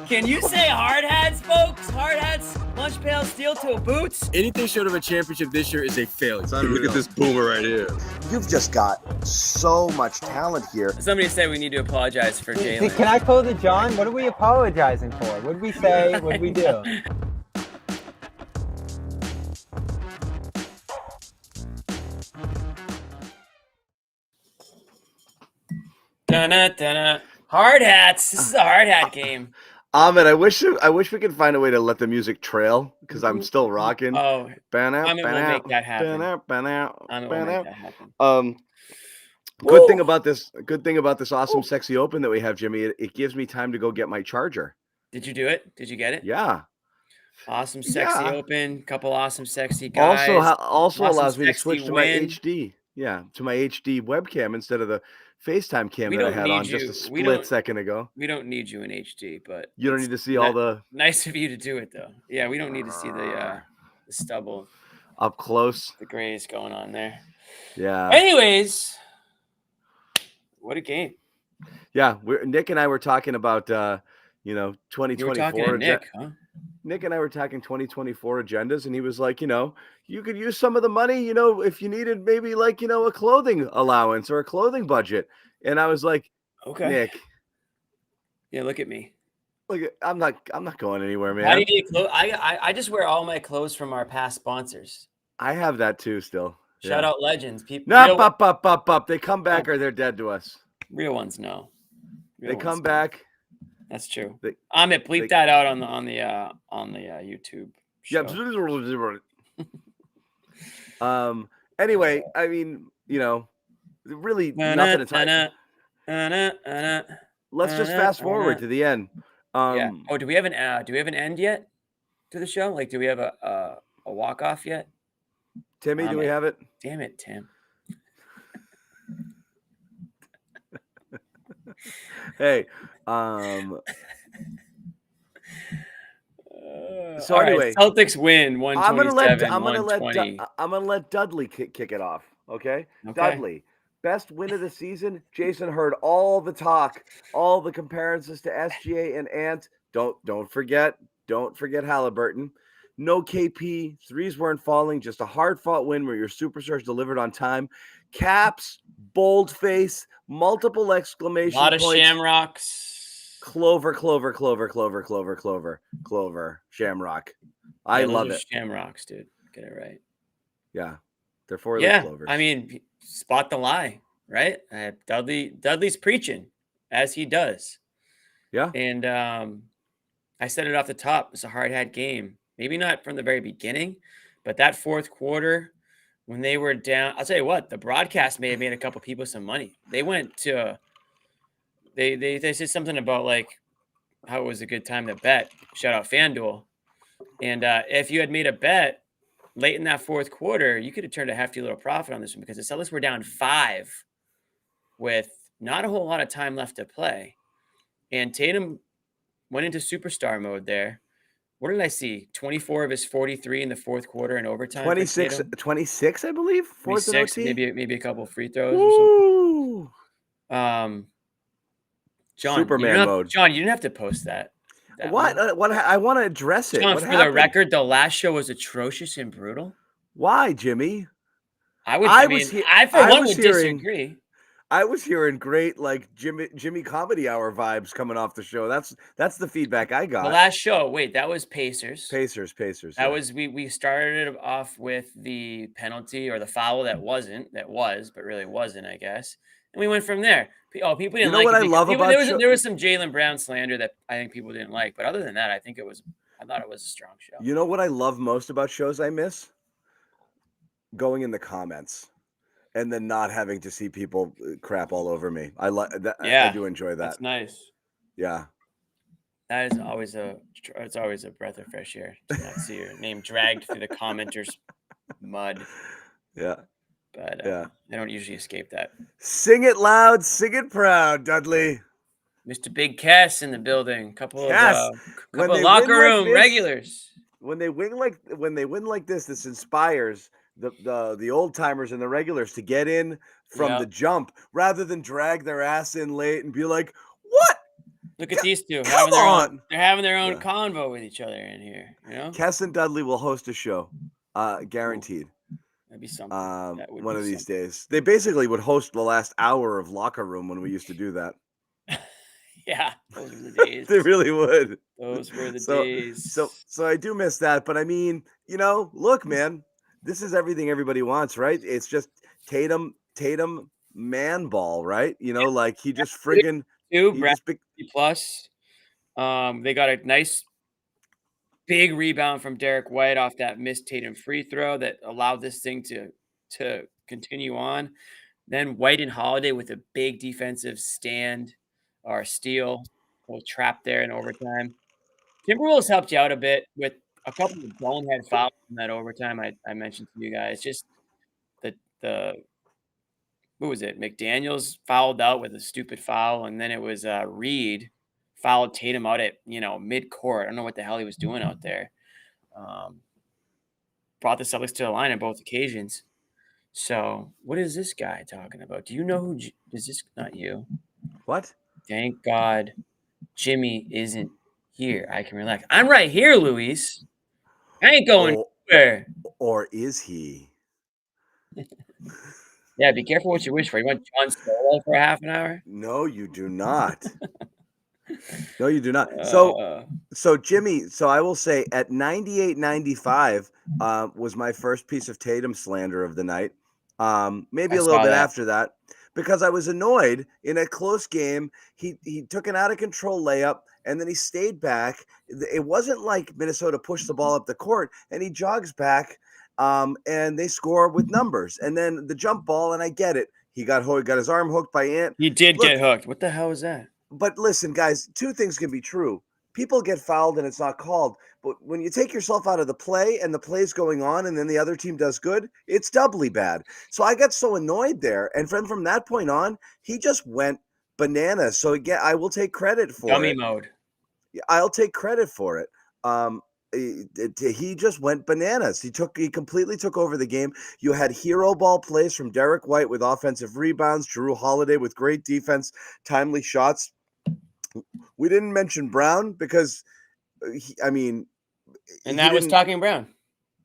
Can you say hard hats, folks? Hard hats, lunch pail, steel toe boots. Anything short of a championship this year is a failure. Look at this boomer right here. You've just got so much talent here. Somebody said we need to apologize for Jalen. Can I pull the John? What are we apologizing for? What did we say? What did we do? Dun-dun-dun-dun. Hard hats. This is a hard hat game. Ahmed, I wish we could find a way to let the music trail because I'm still rocking. Oh, Ahmed will make that happen. Good thing about this awesome sexy open that we have, Jimmy. It gives me time to go get my charger. Did you do it? Did you get it? Yeah. Awesome sexy open. Couple awesome sexy guys. Also awesome allows me to sexy switch to win. my HD. Yeah, to my HD webcam instead of the FaceTime cam We that I don't had on need just you. a We split don't- second ago. We don't need you in HD, but You don't it's need to see all the nice of you to do it though. Yeah, we don't need to see the stubble, up close. the grays going on there. Yeah. Anyways, what a game. Yeah, Nick and I were talking about 2024. You were talking to Nick, huh? Nick and I were talking 2024 agendas, and he was like, you could use some of the money, if you needed maybe like, a clothing allowance or a clothing budget. And I was like, Okay. Nick, Yeah, look at me. look, I'm not going anywhere, man. How do you need clothes? I just wear all my clothes from our past sponsors. I have that too still. Shout out Legends. People, No, up. They come back or they're dead to us. real ones, no. Real They ones, come no. back. That's true. They- Amit, bleep that out on the YouTube show. Yeah. Anyway, I mean, really nothing to talk. Let's just fast forward to the end. Yeah. Oh, do we have an end yet to the show? Like, do we have a walk off yet? Timmy, do we have it? Damn it, Tim. Hey, so All right, anyway, Celtics win 127. I'm gonna 120. let Dudley kick it off. Okay? Okay. Dudley, best win of the season. Jason heard all the talk, all the comparisons to SGA and Ant. Don't forget Halliburton. No KP, threes weren't falling, just a hard-fought win where your superstars delivered on time. Caps, bold face, multiple exclamation A lot of points. shamrocks. Clover, Shamrock. I Those love are it. Shamrocks, dude. Get it right. Yeah. They're four Yeah, clovers. I mean, spot the lie, right? Dudley's preaching as he does. Yeah. And I said it off the top. It's a hard hat game. Maybe not from the very beginning, but that fourth quarter when they were down, I'll tell you what, the broadcast may have made a couple people some money. They went to they said something about like how it was a good time to bet. Shout out FanDuel. And if you had made a bet late in that fourth quarter, you could have turned a hefty little profit on this one because the Celtics were down 5 with not a whole lot of time left to play. And Tatum went into superstar mode there. What did I see? 24 of his 43 in the fourth quarter in overtime. 26, I believe. Fourth 26, and OT. maybe a couple free throws or Woo! something. John, Superman mode. John, you didn't have to post that. What? What? I want to address it. John, What for happened? the record, the last show was atrocious and brutal. Why, Jimmy? I would disagree. I was hearing great like Jimmy Comedy Hour vibes coming off the show. That's the feedback I got. The last show, wait, that was Pacers. Pacers. That was we started off with the penalty or the foul that was, but really wasn't, I guess. And we went from there. Oh, people didn't like it. What I love about there was some Jaylen Brown slander that I think people didn't like, but other than that, I thought it was a strong show. You know what I love most about shows I miss? Going in the comments. And then not having to see people crap all over me. I like that. Yeah, I do enjoy that. That's nice. Yeah. That is always a breath of fresh air to not see your name dragged through the commenters' mud. Yeah. But yeah. I don't usually escape that. Sing it loud, sing it proud, Dudley. Mr. Big Cass in the building. Couple of win locker room like this, regulars. When they win like this inspires the old timers and the regulars to get in from the jump rather than drag their ass in late and be like, what? Look at these two Come on. They're having their own Yeah. convo with each other in here. Cass and Dudley will host a show, guaranteed. That'd be something. That would One be of these something. days. They basically would host the last hour of Locker Room when we used to do that. Yeah, those were the days. They really would. Those were the days. So I do miss that. But I mean, look, man, this is everything everybody wants, right? It's just Tatum man ball, right? Like he just friggin' plus. They got a nice big rebound from Derek White off that missed Tatum free throw that allowed this thing to continue on. Then White and Holiday with a big defensive stand or steal, a little trap there in overtime. Timberwolves helped you out a bit with a couple of bonehead fouls in that overtime I mentioned to you guys. Just the who was it? McDaniels fouled out with a stupid foul, and then it was Reed fouled Tatum out at mid-court. I don't know what the hell he was doing out there. Brought the Celtics to the line on both occasions. So what is this guy talking about? Do you know who is this? Not you. What? Thank God Jimmy isn't here. I can relax. I'm right here, Luis. I ain't going anywhere. Or is he? Yeah, be careful what you wish for. You want John Solo for a half an hour? No, you do not. No, you do not. So Jimmy, I will say at 98-95 was my first piece of Tatum slander of the night. Maybe a little bit after that, because I was annoyed in a close game. He took an out of control layup and then he stayed back. It wasn't like Minnesota pushed the ball up the court, and he jogs back. And they score with numbers, and then the jump ball. And I get it. He got his arm hooked by Ant. He did get hooked. What the hell was that? But listen, guys, two things can be true. People get fouled and it's not called. But when you take yourself out of the play and the play's going on and then the other team does good, it's doubly bad. So I got so annoyed there. And from that point on, he just went bananas. So again, I will take credit for dummy it. mode. I'll take credit for it. He just went bananas. He completely took over the game. You had hero ball plays from Derek White with offensive rebounds, Jrue Holiday with great defense, timely shots. We didn't mention Brown because, that was Talking Brown.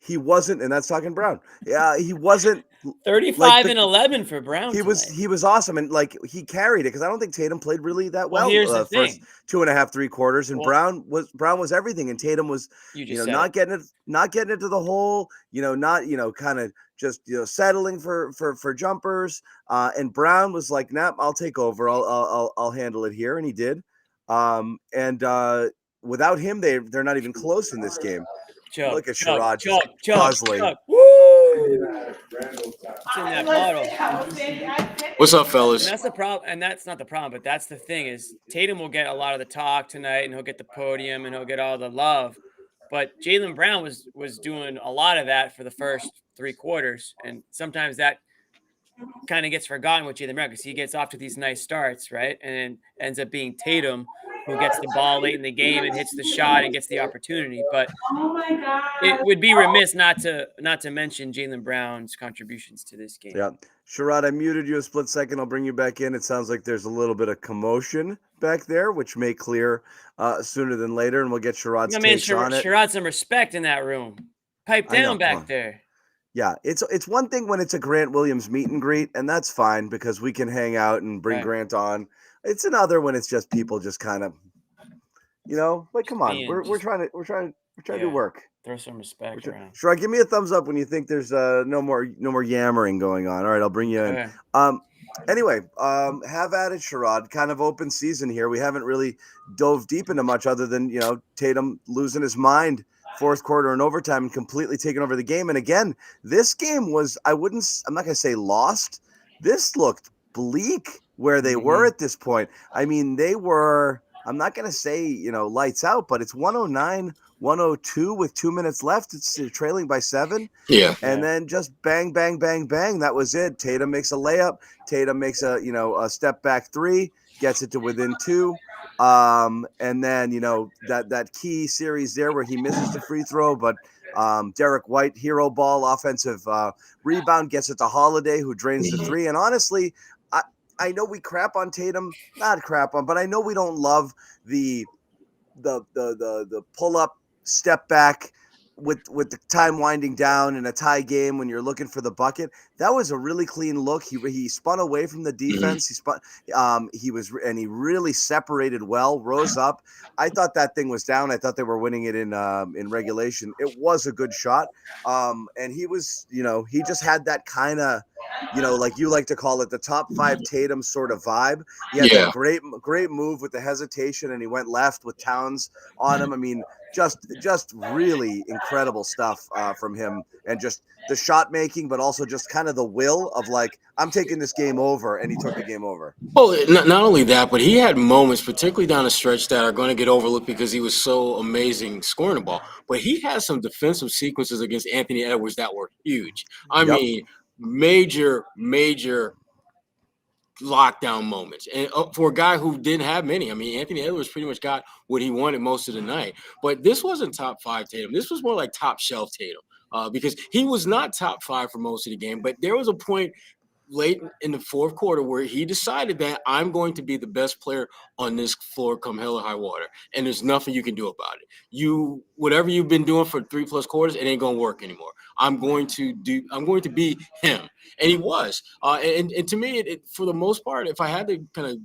He wasn't, and that's Talking Brown. Yeah, he wasn't 35 and 11 for Brown. He was awesome, and he carried it because I don't think Tatum played really that well. Here's the first thing. 2.5, 3 quarters, and Brown was everything, and Tatum was not getting into the hole, not kind of just settling for jumpers, and Brown was like, nah, I'll take over, I'll handle it here, and he did, and without him, they're not even close in this game. Look at Sherrod puzzling. Woo! It's in that bottle. What's up, fellas? And that's the problem, and that's not the problem, but that's the thing is Tatum will get a lot of the talk tonight, and he'll get the podium, and he'll get all the love. But Jaylen Brown was doing a lot of that for the first 3 quarters, and sometimes that kind of gets forgotten with Jaylen Brown because he gets off to these nice starts, right? And then ends up being Tatum who gets the ball late in the game and hits the shot and gets the opportunity. But it would be remiss not to mention Jaylen Brown's contributions to this game. Yeah. Sherrod, I muted you a split second. I'll bring you back in. It sounds like there's a little bit of commotion back there, which may clear sooner than later, and we'll get Sherrod's takes on it. Sherrod, some respect in that room. Pipe down back there. Yeah, it's one thing when it's a Grant Williams meet and greet, and that's fine because we can hang out and bring Grant on. It's another when it's just people just kind of, come on, we're trying to do work. Throw some respect around. Sure, give me a thumbs up when you think there's no more yammering going on. All right, I'll bring you in. Okay. Anyway, have at it, Sherrod. Kind of open season here. We haven't really dove deep into much other than Tatum losing his mind. 4th quarter and overtime and completely taking over the game. And again, this game was, I'm not going to say lost. This looked bleak where they were at this point. I mean, they were, I'm not going to say, lights out, but it's 109-102 with 2 minutes left. It's trailing by 7. Yeah. And then just bang, bang, bang, bang. That was it. Tatum makes a layup. Tatum makes a step back 3, gets it to within 2. And then, that key series there where he misses the free throw, but Derek White, hero ball, offensive rebound, gets it to Holiday, who drains the 3. And honestly, I know we crap on Tatum, not crap on, but I know we don't love the pull up, step back with the time winding down in a tie game when you're looking for the bucket. That was a really clean look. He spun away from the defense. He really separated well, rose up. I thought that thing was down. I thought they were winning it in regulation. It was a good shot. And he was, he just had that kind of, like you like to call it, the top 5 Tatum sort of vibe. He had that great move with the hesitation, and he went left with Towns on him. I mean, just really incredible stuff from him, and just the shot making, but also just kind of the will of like, I'm taking this game over, and he took the game over. Well, not only that, but he had moments, particularly down the stretch, that are going to get overlooked because he was so amazing scoring the ball. But he had some defensive sequences against Anthony Edwards that were huge. I mean, major lockdown moments, and for a guy who didn't have many. I mean, Anthony Edwards pretty much got what he wanted most of the night. But this wasn't top 5 Tatum. This was more like top shelf Tatum, because he was not top 5 for most of the game. But there was a point late in the fourth quarter where he decided that I'm going to be the best player on this floor come hell or high water, and there's nothing you can do about it. Whatever you've been doing for 3+ quarters, it ain't gonna work anymore. I'm going to be him, and he was. And to me, it for the most part, if I had to kind of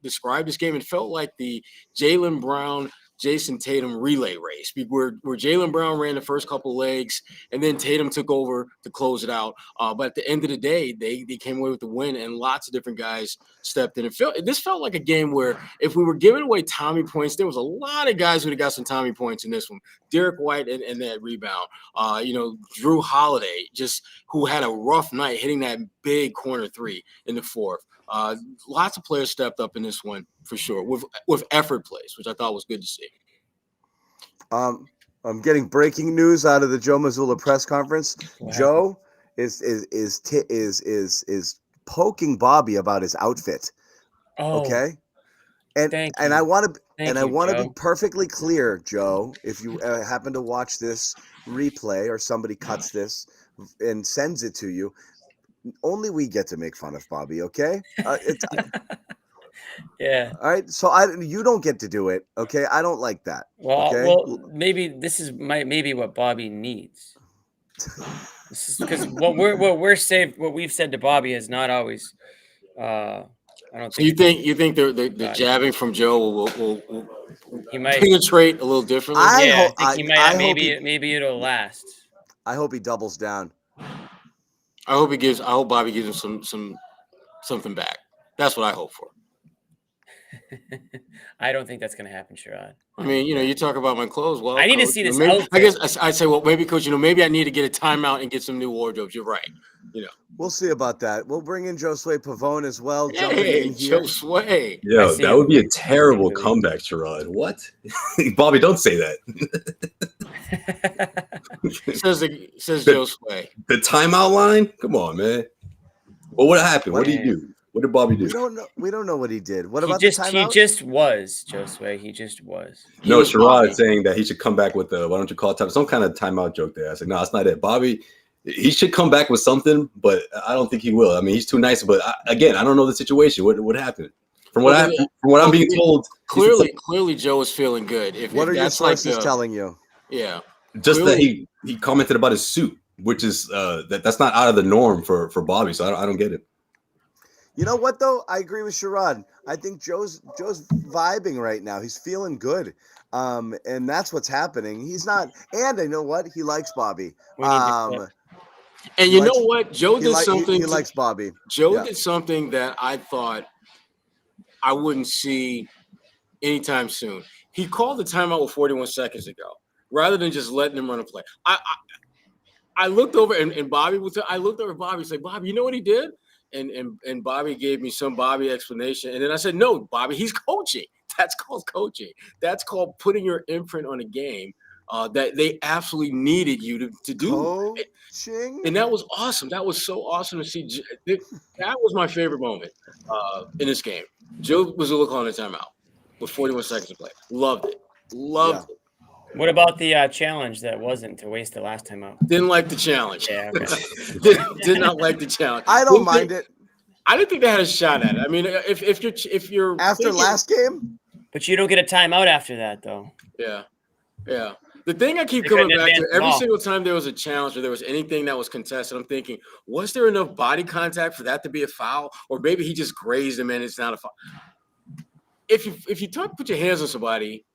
describe this game, it felt like the Jaylen Brown, Jason Tatum relay race, where Jaylen Brown ran the first couple legs, and then Tatum took over to close it out. But at the end of the day, they came away with the win, and lots of different guys stepped in. This felt like a game where if we were giving away Tommy points, there was a lot of guys who would have got some Tommy points in this one. Derek White and that rebound. Drew Holiday, just who had a rough night hitting that big corner 3 in the fourth. Lots of players stepped up in this one for sure with effort plays, which I thought was good to see. I'm getting breaking news out of the Joe Mazzulla press conference. Wow. Joe is poking Bobby about his outfit. Oh, Okay, and thank I you. want to Thank I you, want to be Joe. perfectly clear, Joe. If you happen to watch this replay or somebody cuts this and sends it to you, only we get to make fun of Bobby. Okay, Yeah. all right. So you don't get to do it. Okay, I don't like that. Well, Okay? maybe this is maybe what Bobby needs. This is because what we've said to Bobby is not always. I don't So you think the Got it. jabbing from Joe will he might. penetrate a little differently? Yeah, I I think he might. hope Maybe it'll last. I hope he doubles down. I hope Bobby gives him something back. That's what I hope for. I don't think that's going to happen, Sherrod. I mean, you talk about my clothes. Well, I need to Coach, see this maybe, outfit. I guess I'd say, well, maybe, Coach, maybe I need to get a timeout and get some new wardrobes. You're right. We'll see about that. We'll bring in Josue Pavon as well. Jumping Hey, in here. Josue. Yo, see that him. would be a I terrible see him. comeback, Sherrod. What? Bobby, don't say that. says Josue. The timeout line? Come on, man. Well, what happened? What did he do? What did Bobby do? We don't know what he did. What He about just the timeout? he just was Josue. He just was. No, was Sherrod Bobby. saying that he should come back with why don't you call it time? Some kind of timeout joke there. I said, no, that's not it. Bobby, he should come back with something, but I don't think he will. I mean, he's too nice. But I don't know the situation. What happened? From what I'm being told, Clearly, Joe is feeling good. What are your that's like sources telling you? Yeah. just Clearly- that he commented about his suit, which is that's not out of the norm for Bobby. So I don't get it. You know what though? I agree with Sherrod. I think Joe's vibing right now. He's feeling good. And that's what's happening. He's not, and I know what? He likes Bobby. We need to And He you likes- know what? Joe did something. He likes Bobby. Joe Yeah. did something that I thought I wouldn't see anytime soon. He called the timeout with 41 seconds ago, rather than just letting him run a play. I looked over and Bobby was. I looked over at Bobby and said, "Bobby, you know what he did?" And Bobby gave me some Bobby explanation, and then I said, "No, Bobby, he's coaching. That's called coaching. That's called putting your imprint on a game that they absolutely needed you to do." Coaching. And that was awesome. That was so awesome to see. That was my favorite moment in this game. Joe was calling the timeout with 41 seconds to play. Loved it. Loved it. What about the challenge that wasn't to waste the last time out? Didn't like the challenge. Yeah. Okay. Did not like the challenge. I don't mind it. I didn't think they had a shot at it. I mean, if you're After thinking, last game, But you don't get a timeout after that, though. yeah. The thing I keep They coming couldn't back to advance every them all. single time there was a challenge or there was anything that was contested, I'm thinking, was there enough body contact for that to be a foul, or maybe he just grazed him and it's not a foul? If you put your hands on somebody,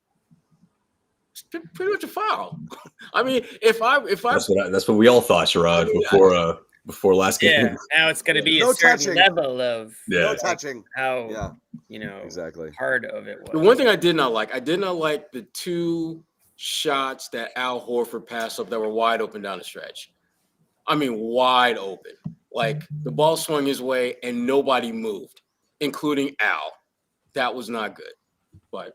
it's pretty much a foul. I mean, That's what we all thought, Sherrod, before last game. Yeah, now it's going to be No a certain touching. level of no touching. how Yeah, exactly. hard of it was. The one thing I did not like the two shots that Al Horford passed up that were wide open down the stretch. I mean, wide open. Like the ball swung his way and nobody moved, including Al. That was not good. But,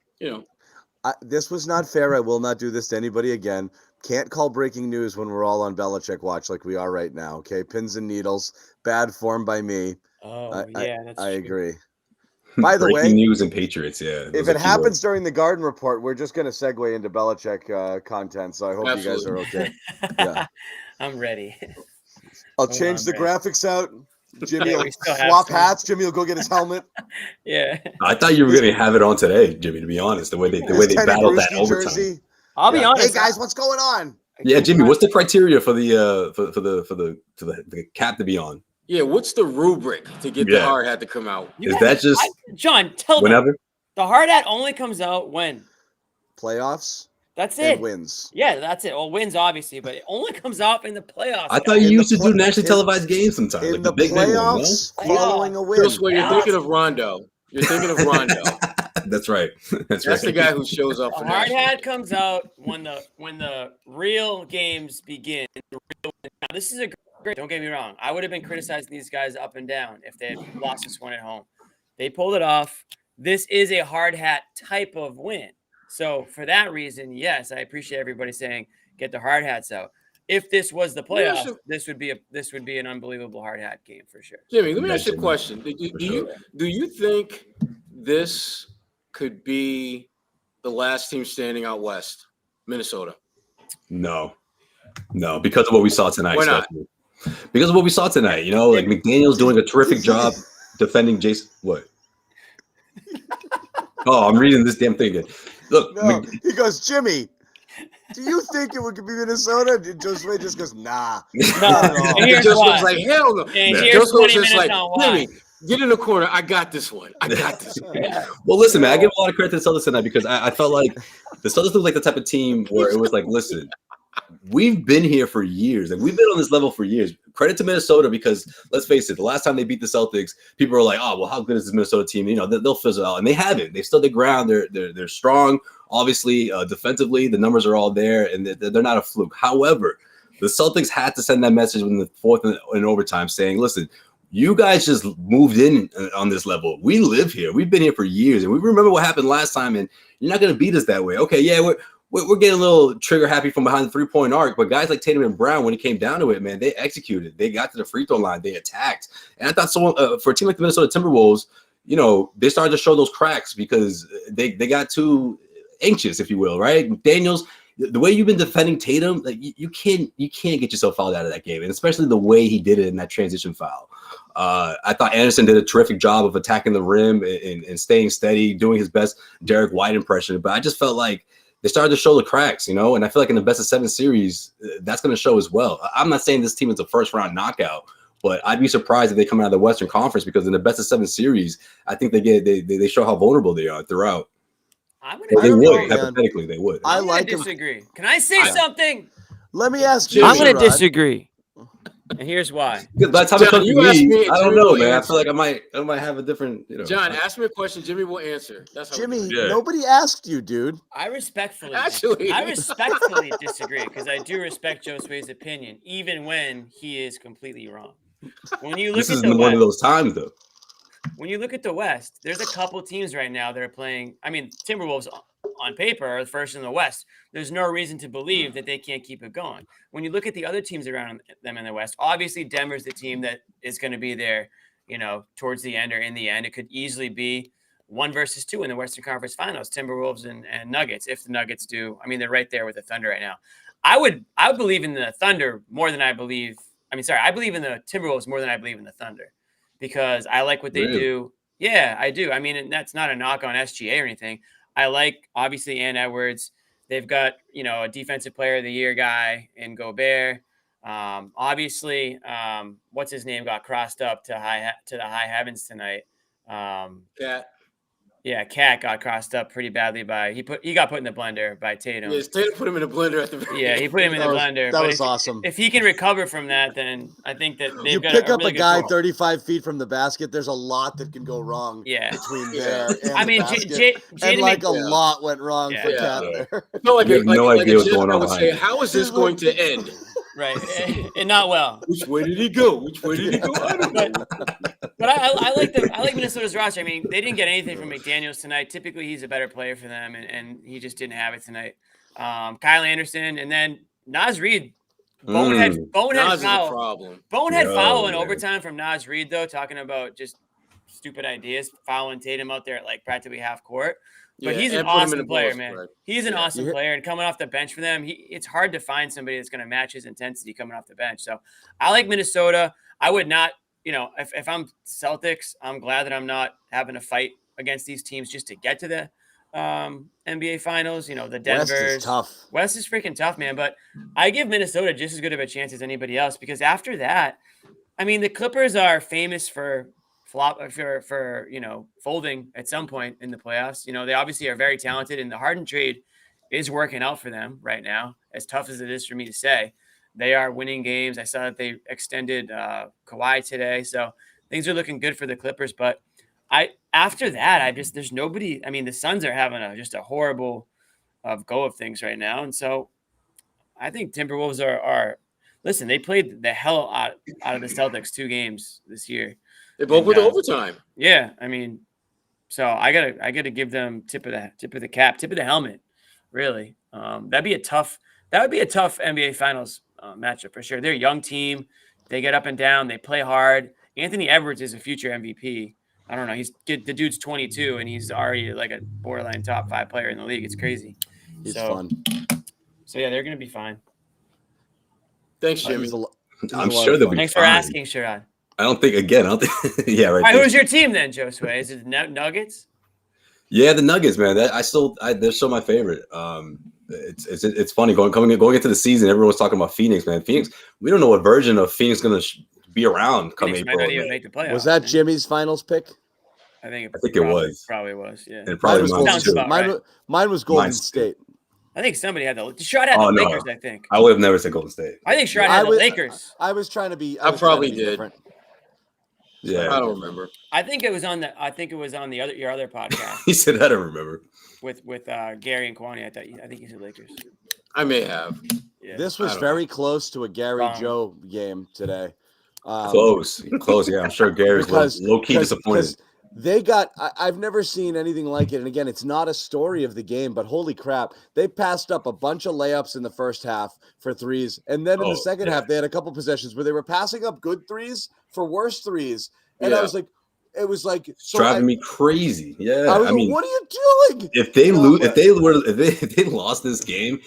This was not fair. I will not do this to anybody again. Can't call breaking news when we're all on Belichick watch like we are right now. Okay, pins and needles. Bad form by me. that's I true. agree. By the Breaking way, news and Patriots, yeah. if it happens during the Garden Report, we're just going to segue into Belichick content. So I hope you guys are okay. Yeah, I'm ready. I'll change the graphics out. Jimmy Yeah, will we still have swap some. hats. Jimmy will go get his helmet. Yeah. I thought you were going to have it on today, Jimmy. To be honest, the way they His Teddy battled that Bruschi overtime. jersey. I'll be Hey honest. guys, what's going on? Yeah, Jimmy, what's the criteria for the cap to be on? yeah, what's the rubric to get the hard hat to come out? Is that just John, tell whenever? them. The hard hat only comes out when? Playoffs That's and it. wins. Yeah, that's it. Well, wins, obviously, but it only comes out in the playoffs. I thought you used to do nationally televised games sometimes. In Like the big one, no? playoffs, following a win. Josue, you're thinking of Rondo. You're thinking of Rondo. That's right. That's That's the right. guy who shows up The for hard national. hat comes out when the real games begin. Now, this is a great. Don't get me wrong. I would have been criticizing these guys up and down if they had lost this one at home. They pulled it off. This is a hard hat type of win. So for that reason, yes, I appreciate everybody saying get the hard hats out. If this was the playoffs, this would be an unbelievable hard hat game for sure. Jimmy, let me ask you a question. sure. Do you think this could be the last team standing out west, Minnesota? No, because of what we saw tonight. Why not? Stephanie. Because of what we saw tonight, like McDaniel's doing a terrific job defending Jason. What? Oh, I'm reading this damn thing again. Look, No, he goes, Jimmy. Do you think it would be Minnesota? And Josue just goes, nah. No, and here's Josue why. was like, hell no. And Yeah. here's Josue 20 was just minutes like, on why. Jimmy, get in the corner. I got this one. I got this one. well, listen, man, I give a lot of credit to the Celtics tonight because I felt like the Celtics looked like the type of team where it was like, listen, we've been here for years. Like, we've been on this level for years. Credit to Minnesota because, let's face it, the last time they beat the Celtics, people were like, oh, well, how good is this Minnesota team? They'll fizzle out. And they haven't. They've stood their ground. They're strong. Obviously, defensively, the numbers are all there, and they're not a fluke. However, the Celtics had to send that message in the fourth and overtime saying, listen, you guys just moved in on this level. We live here. We've been here for years, and we remember what happened last time, and you're not going to beat us that way. Okay, yeah, we're getting a little trigger happy from behind the three-point arc, but guys like Tatum and Brown, when it came down to it, man, they executed. They got to the free throw line. They attacked. And I thought for a team like the Minnesota Timberwolves, they started to show those cracks because they got too anxious, if you will, right? McDaniels, the way you've been defending Tatum, like you can't get yourself fouled out of that game, and especially the way he did it in that transition foul. I thought Anderson did a terrific job of attacking the rim and staying steady, doing his best Derek White impression, but I just felt like they started to show the cracks, and I feel like in the best of 7 series, that's going to show as well. I'm not saying this team is a first-round knockout, but I'd be surprised if they come out of the Western Conference because in the best of 7 series, I think they show how vulnerable they are throughout. They would, hypothetically, they would. I I'm gonna like him. disagree. Can I say something? Let me ask you. I'm going to Sherrod. disagree. And here's why. By the time it comes to you asked me, me, I don't Jimmy know, will man. I answer. feel like I might have a different, John, ask me a question. Jimmy will answer. That's how Jimmy, Yeah. nobody asked you, dude. I respectfully disagree because I do respect Josue's opinion, even when he is completely wrong. When you look this at is the one West, of those times, though. when you look at the West, there's a couple teams right now that are playing. I mean, Timberwolves on paper are the first in the West. There's no reason to believe that they can't keep it going. When you look at the other teams around them in the West, obviously Denver's the team that is going to be there, towards the end or in the end. It could easily be 1 versus 2 in the Western Conference Finals, Timberwolves and Nuggets. If the Nuggets do, I mean, they're right there with the Thunder right now. I would believe in the Thunder more than I believe. I believe in the Timberwolves more than I believe in the Thunder. because I like what they Really? do. Yeah, I do. I mean, and that's not a knock on SGA or anything. I like, obviously, Ant Edwards. They've got, a defensive player of the year guy in Gobert. Obviously, what's his name got crossed up to the high heavens tonight. Cat. Yeah, Cat got crossed up pretty badly he got put in the blender by Tatum. Yes, Tatum put him in the blender at the very Yeah, he put him in the blender. That But was awesome. if he can recover from that, then I think that they've You got pick a up really a good guy core. 35 feet from the basket. There's a lot that can go wrong. Yeah. Between Yeah. there and I mean, the basket. Jaden and like a Yeah. lot went wrong for Yeah. Cat Yeah. there. I felt like You have no idea a what's Jeff going I on would behind say, you. how is this going to end? Right. And not well. Which way did he go? Which way did he go? I don't know. But I like Minnesota's roster. I mean, they didn't get anything from McDaniels tonight. Typically, he's a better player for them, and he just didn't have it tonight. Kyle Anderson, and then Naz Reid. Bonehead Nas is a foul. problem. Bonehead Yo, foul in man. overtime from Naz Reid, though, talking about just stupid ideas, fouling Tatum out there at like practically half court. But Yeah, he's an and put him in awesome the player, ball man. spread. He's an Yeah. awesome You- player, and coming off the bench for them, it's hard to find somebody that's going to match his intensity coming off the bench. So I like Minnesota. I would not, if I'm Celtics, I'm glad that I'm not having to fight against these teams just to get to the NBA Finals. The West Denvers. is tough. West is freaking tough, man. But I give Minnesota just as good of a chance as anybody else because after that, I mean, the Clippers are famous for folding at some point in the playoffs. They obviously are very talented, and the Harden trade is working out for them right now. As tough as it is for me to say, they are winning games. I saw that they extended Kawhi today, so things are looking good for the Clippers. But after that, there's nobody. I mean, the Suns are having just a horrible go of things right now, and so I think Timberwolves are. Listen, they played the hell out of the Celtics 2 games this year. They both And, with overtime. Yeah, I mean, so I gotta give them tip of the cap, tip of the helmet, really. That would be a tough NBA Finals matchup for sure. They're a young team, they get up and down, they play hard. Anthony Edwards is a future MVP. I don't know, the dude's 22 and he's already like a borderline top 5 player in the league. It's crazy. He's So- fun. So yeah, they're gonna be fine. Thanks, Jimmy. He's he's I'm a lot sure of they'll fun. be Thanks for fine. asking, Sherrod. I don't think yeah, right. All right, who's your team then, Josue? Is it Nuggets? Yeah, the Nuggets, man. They're still my favorite. It's funny going into the season. Everyone's talking about Phoenix, man. Phoenix, we don't know what version of Phoenix is gonna be around come Phoenix might April. not even make the playoffs. Was that man. Jimmy's finals pick? I think it was. Probably was. Yeah. And probably was mine Golden Sounds too. State. about Mine, right. mine was Golden Mine's- State. I think somebody had Sherrod had Oh, the no. Lakers. I think. I would have never said Golden State. I think Sherrod I had the was- Lakers. I was trying to be. I was trying probably to be did. different. Yeah, I don't remember. I think it was on your other podcast he said I don't remember. with Gary and Kwani. I think you said Lakers. I may have. Yeah. This I was don't very close to a Gary Wrong. Joe game today. Close. Yeah, I'm sure Gary's Because- low key disappointed. because they got. I've never seen anything like it. And again, it's not a story of the game, but holy crap, they passed up a bunch of layups in the first half for threes, and then in Oh, the second yeah. half, they had a couple possessions where they were passing up good threes for worse threes, and Yeah. I was like, it was like It's driving me crazy. Yeah, I was I like, mean, what are you doing? if they No, lose, but- if they lost this game,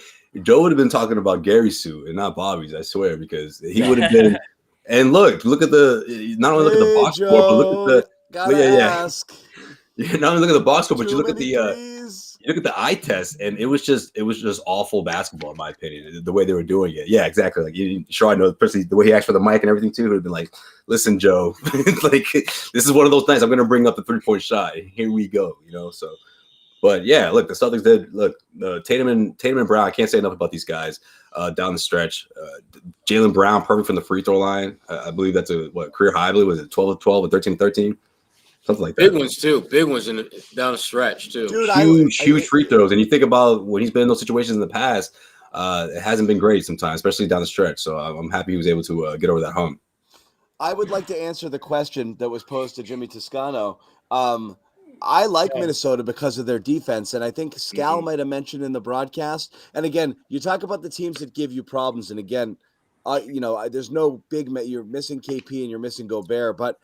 Joe would have been talking about Gary's suit and not Bobby's. I swear, because he would have been. And look at the not only look at the box score, but look at gotta yeah. ask. not only look at the box score, but Too you look at many the threes. you look at the eye test, and it was just awful basketball in my opinion. The way they were doing it, yeah, exactly. Like I know personally the way he asked for the mic and everything too. Would have been like, listen, Joe, like this is one of those nights. I'm going to bring up the 3-point shot. Here we go, So, but yeah, look, the Celtics did look. Tatum and Brown. I can't say enough about these guys down the stretch. Jaylen Brown, perfect from the free throw line. I believe that's a career high. I believe was it 12 of 12 or 13 of 13. Something like that. Big ones too. Big ones down the stretch too. Dude, Huge free throws. And you think about when he's been in those situations in the past, it hasn't been great sometimes, especially down the stretch. So I'm happy he was able to get over that hump. I would like to answer the question that was posed to Jimmy Toscano. I like Minnesota because of their defense, and I think Scal might have mentioned in the broadcast. And again, you talk about the teams that give you problems, and again, there's no big. You're missing KP and you're missing Gobert, but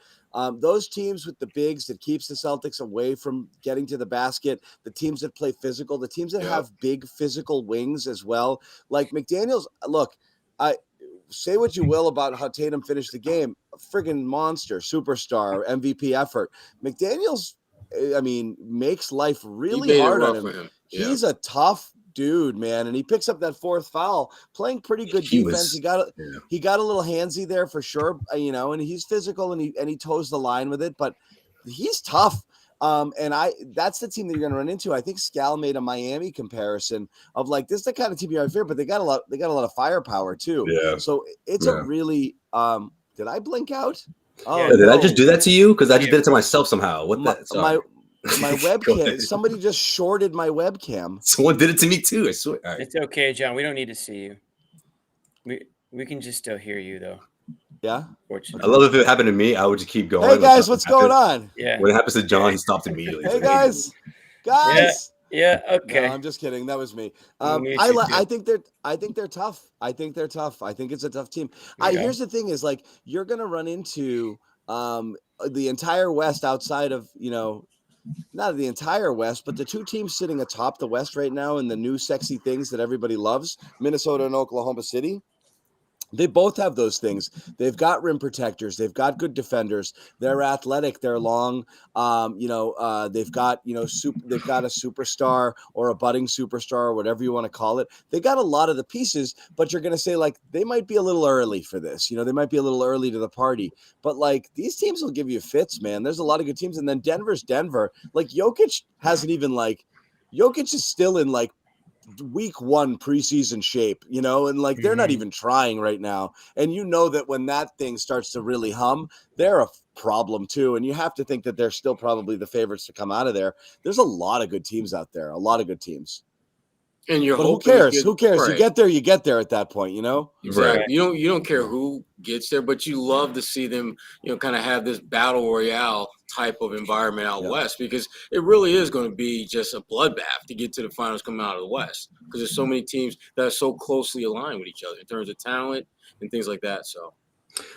those teams with the bigs that keeps the Celtics away from getting to the basket, the teams that play physical, the teams that have big physical wings as well, like McDaniels. Look, say what you will about how Tatum finished the game, a friggin' monster, superstar, MVP effort. McDaniels, I mean, makes life really made it hard on rough him. for him. Yeah. He's a tough dude, man, and he picks up that fourth foul, playing pretty good He defense. was- He got a little handsy there for sure, and he's physical and he toes the line with it, but he's tough. And that's the team that you're going to run into. I think Scal made a Miami comparison of like, this is the kind of team you fear, but they got a lot of firepower too. Yeah. So it's a really, did I blink out? Oh, Yeah. Did I no. just do that to you? Because I just did it to myself somehow. What my, that? Sorry. my Go webcam, ahead. somebody just shorted my webcam. Someone did it to me too. I swear. All right. It's okay, John. We don't need to see you. We can just still hear you though. Yeah. Fortunately. I love if it happened to me, I would just keep going. Hey guys, what's going on? Yeah. When it happens to John, he stopped immediately. Hey guys. Yeah. Okay. No, I'm just kidding. That was me. Me too. I think they're tough. I think it's a tough team. Yeah. Here's the thing: is like you're gonna run into the entire West outside of not the entire West, but the two teams sitting atop the West right now and the new sexy things that everybody loves, Minnesota and Oklahoma City. They both have those things. They've got rim protectors. They've got good defenders. They're athletic. They're long. They've got they've got a superstar or a budding superstar or whatever you want to call it. They got a lot of the pieces, but you're going to say like they might be a little early for this. They might be a little early to the party. But like these teams will give you fits, man. There's a lot of good teams, and then Denver's Denver. Like Jokic hasn't even Jokic is still in like week one preseason shape, and like they're not even trying right now. And that when that thing starts to really hum, they're a problem too. And you have to think that they're still probably the favorites to come out of there. There's a lot of good teams out there, a lot of good teams. And you're But who hoping cares? Who cares? Right. You get there at that point, Exactly. Right. You don't care who gets there, but you love to see them, kind of have this battle royale type of environment out west, because it really is going to be just a bloodbath to get to the finals coming out of the West, because there's so many teams that are so closely aligned with each other in terms of talent and things like that. So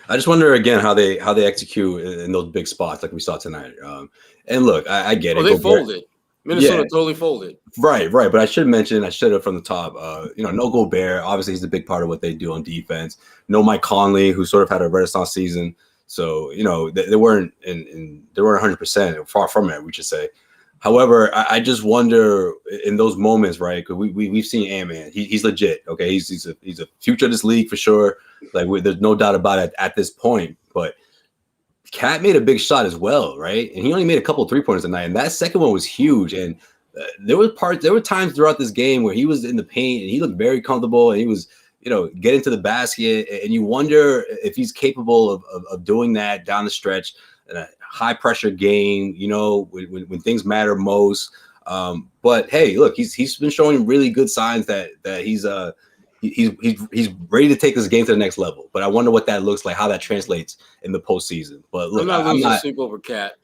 I just wonder again how they execute in those big spots like we saw tonight. And look, I get it. They folded. Minnesota totally folded. Right. But I should have from the top. No Gobert. Obviously, he's a big part of what they do on defense. No Mike Conley, who sort of had a renaissance season. So they weren't they weren't 100%, far from it, we should say. However, I just wonder in those moments, right? Because we've seen Ant-Man. He's legit. Okay, he's a future of this league for sure. Like there's no doubt about it at this point. But Cat made a big shot as well, right? And he only made a couple of 3-pointers tonight, and that second one was huge. And there were times throughout this game where he was in the paint and he looked very comfortable, and he was, getting to the basket. And you wonder if he's capable of doing that down the stretch in a high pressure game, when things matter most. But hey, look, he's been showing really good signs that he's ready to take this game to the next level. But I wonder what that looks like, how that translates in the postseason. But look, I'm not sleep over Cat.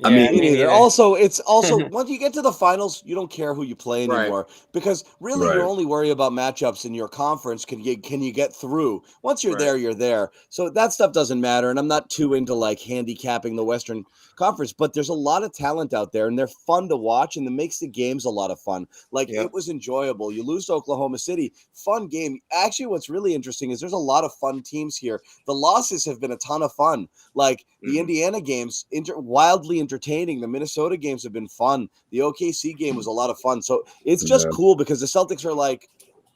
I mean, me neither. Also, it's also once you get to the finals, you don't care who you play anymore, because really you're only worried about matchups in your conference. Can you get through? Once you're there, you're there. So that stuff doesn't matter. And I'm not too into like handicapping the Western Conference, but there's a lot of talent out there, and they're fun to watch, and it makes the games a lot of fun. Like it was enjoyable. You lose to Oklahoma City, fun game. Actually, what's really interesting is there's a lot of fun teams here. The losses have been a ton of fun. Like the Indiana games, wildly entertaining. The Minnesota games have been fun. The OKC game was a lot of fun. So it's just cool because the Celtics are like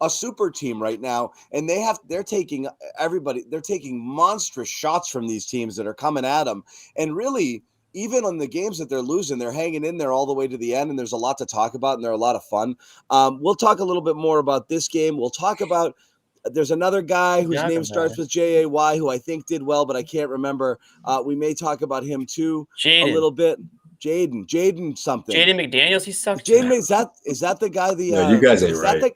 a super team right now, and they're taking monstrous shots from these teams that are coming at them. And really, even on the games that they're losing, they're hanging in there all the way to the end, and there's a lot to talk about, and they're a lot of fun. We'll talk a little bit more about this game. We'll talk about there's another guy whose name starts with J-A-Y who I think did well, but I can't remember. We may talk about him too a little bit. Jaden something. Jaden McDaniels, he sucks. Jaden, is that the guy? You guys ain't right.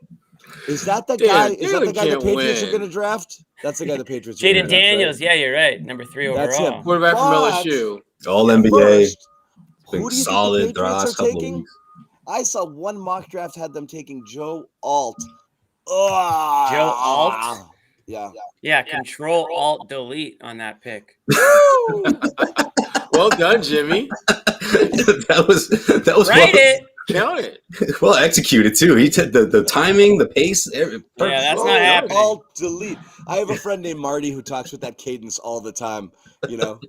Is that the guy? Is that the guy the Patriots win. are going to draft? That's the guy the Patriots. Jaden Daniels, yeah, you're right. Number 3 overall. That's him. Quarterback from LSU. All NBA. Who do you solid think the Patriots are couple taking? weeks. I saw one mock draft had them taking Joe Alt. Joe Alt? Yeah. Control Alt Delete on that pick. Well done, Jimmy. that was Write it. Count it. Well executed too. He took the timing, the pace. Perfect. Yeah, that's Oh, not yeah. happening. Alt delete. I have a friend named Marty who talks with that cadence all the time. You know,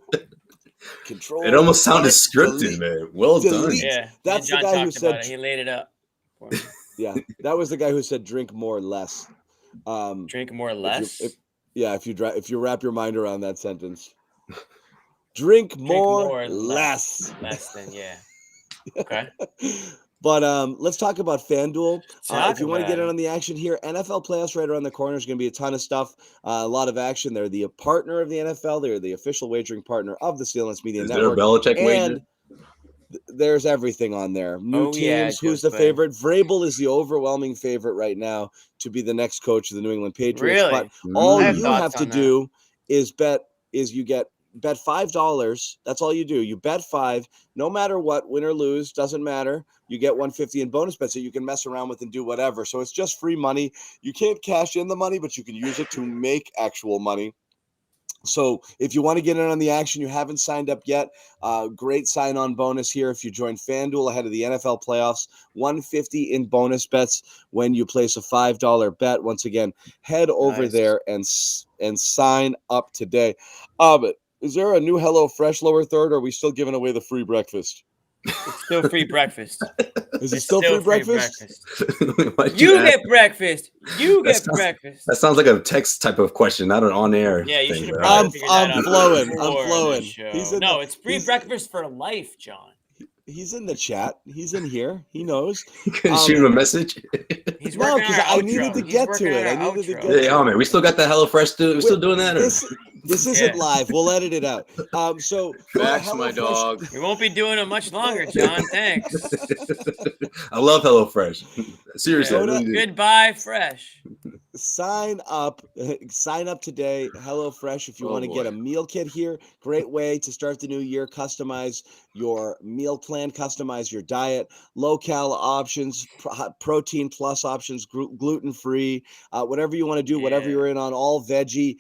control. It almost sounded Alt, scripted, delete. man. Well Delete. done. Yeah, That's me and the John guy who talked about said. it. He laid it up. For me. Yeah, that was the guy who said drink more, less. Drink more or If less. if you wrap your mind around that sentence, drink more, more, less. Less than, yeah. Okay. But let's talk about FanDuel. Talk If you want to about get in it. on the action here, NFL playoffs right around the corner. There's going to be a ton of stuff, a lot of action. They're the partner of the NFL. They're the official wagering partner of the CLNS Media Is there a Network. Belichick wager? And there's everything on there. New Oh, yeah, teams. Who's the Josue. favorite? Vrabel is the overwhelming favorite right now to be the next coach of the New England Patriots. Really? But all I have you thoughts have to on that. do is bet $5. That's all you do. You bet $5, no matter what, win or lose, doesn't matter. You get $150 in bonus bets that you can mess around with and do whatever. So it's just free money. You can't cash in the money, but you can use it to make actual money. So if you want to get in on the action, you haven't signed up yet, great sign-on bonus here. If you join FanDuel ahead of the NFL playoffs, $150 in bonus bets when you place a $5 bet. Once again, head over Nice. there and sign up today. Is there a new HelloFresh lower third, or are we still giving away the free breakfast? It's still free breakfast. Is it It's still free breakfast? Why'd You ask? get breakfast. You That get sounds- breakfast. That sounds like a text type of question, not an on-air. Yeah, you thing, should have but probably I'm- figured that I'm out flowing. before I'm the flowing. show. He's in No, the- it's free he's- breakfast for life, John. He's in the chat. He's in here. He knows. You couldn't shoot him a message. He's No, working on 'cause our I outro. needed to He's get working to on it. our I needed to outro. get Hey, oh man, we still got the HelloFresh. We still doing that? Or? This isn't Yeah. live. We'll edit it out. So Facts, my HelloFresh- dog. We won't be doing it much longer, John. Thanks. I love HelloFresh. Seriously, I Go to- really do. Goodbye, Fresh. Sign up today. HelloFresh, if you Oh, want to get boy. a meal kit here. Great way to start the new year. Customize your meal plan, customize your diet, low-cal options, protein plus options, gluten-free, whatever you want to do, whatever Yeah. you're in on, all veggie.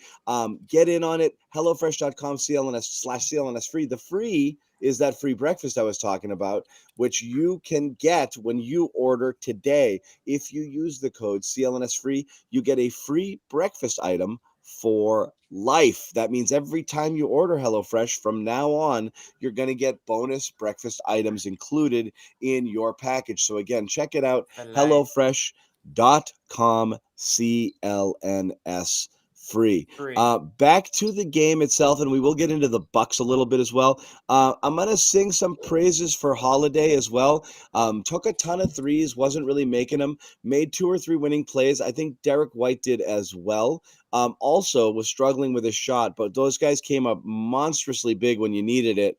Get in on it. HelloFresh.com CLNS/CLNS free. The free is that free breakfast I was talking about, which you can get when you order today. If you use the code CLNS free, you get a free breakfast item for life. That means every time you order HelloFresh from now on, you're going to get bonus breakfast items included in your package. So again, check it out. HelloFresh.com CLNS free. Back to the game itself, and we will get into the Bucks a little bit as well. I'm going to sing some praises for Holiday as well. Took a ton of threes, wasn't really making them, made 2 or 3 winning plays. I think Derek White did as well. Also was struggling with his shot, but those guys came up monstrously big when you needed it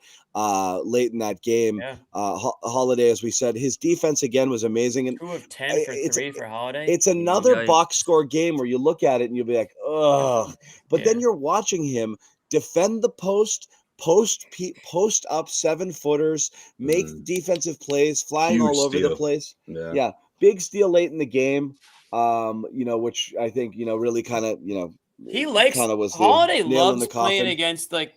late in that game. Yeah. Holiday, as we said, his defense again was amazing. And 2 of 10 for it's- 3 for Holiday. it's another Yikes. box score game where you look at it and you'll be like, ugh. But then Yeah. you're watching him defend the post up 7-footers, make defensive plays, flying Huge all over the steal. place. Yeah. Yeah, big steal late in the game. Which I think really kind of He likes kind of was the Holiday nail in loves the playing coffin. against like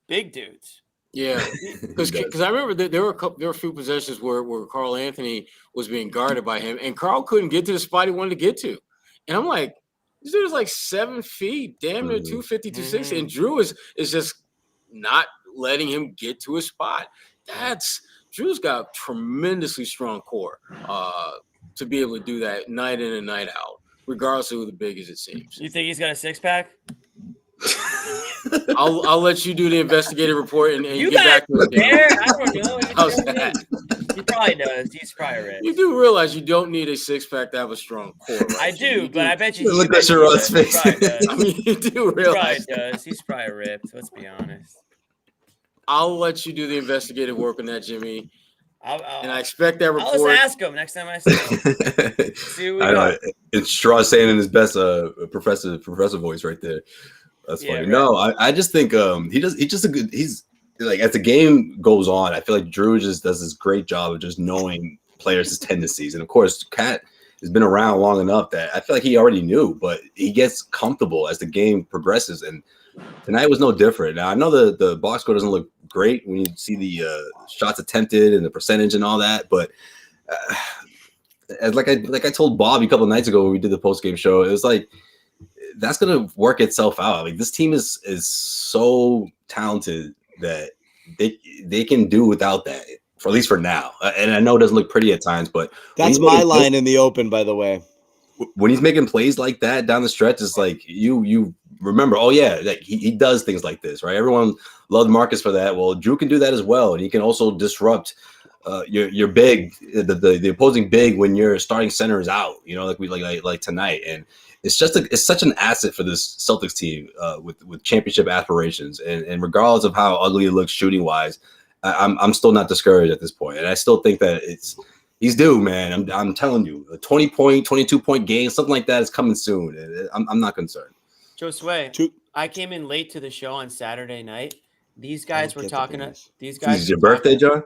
big dudes. Yeah, because I remember there were a few possessions where Carl Anthony was being guarded by him, and Carl couldn't get to the spot he wanted to get to, and I'm like, this dude is like 7 feet, damn near 250, 260, and Drew is just not letting him get to his spot. Drew's got tremendously strong core to be able to do that night in and night out, regardless of who the big is, it seems. You think he's got a 6-pack? I'll let you do the investigative report and You get got back to it. Dan. there. I don't know. How's that? He probably does. He's probably rich. You do realize you don't need a 6-pack to have a strong core, right? I do, You but I bet you. Look I bet at you Sherrod's does. He face. probably does. I mean, you do He probably realize. does. He's probably ripped. Let's be honest. I'll let you do the investigative work on that, Jimmy, and I I'll expect that I'll report. just ask him next time I see him. See what we I know. got. It's Straw saying in his best professor voice right there. That's Yeah, funny. right. No, I just think he's like as the game goes on, I feel like Drew just does this great job of just knowing players' tendencies. And of course, Cat has been around long enough that I feel like he already knew, but he gets comfortable as the game progresses. And tonight was no different. Now I know the box score doesn't look great when you see the shots attempted and the percentage and all that, but like I told Bob a couple of nights ago when we did the post game show, it was like that's gonna work itself out. Like this team is so talented that they can do without that, for at least for now. And I know it doesn't look pretty at times, but That's my line in the open, by the way. When he's making plays like that down the stretch, it's like you remember, oh yeah, like he does things like this, right? Everyone loved Marcus for that. Well, Drew can do that as well, and he can also disrupt your big, the opposing big when your starting center is out. You know, like tonight, and it's such an asset for this Celtics team with championship aspirations, and regardless of how ugly it looks shooting wise, I'm still not discouraged at this point, and I still think that he's due, man. I'm telling you, a 20-point, 22-point game, something like that is coming soon. I'm not concerned. Josue, I came in late to the show on Saturday night. These guys were talking. These guys. Is your birthday, John?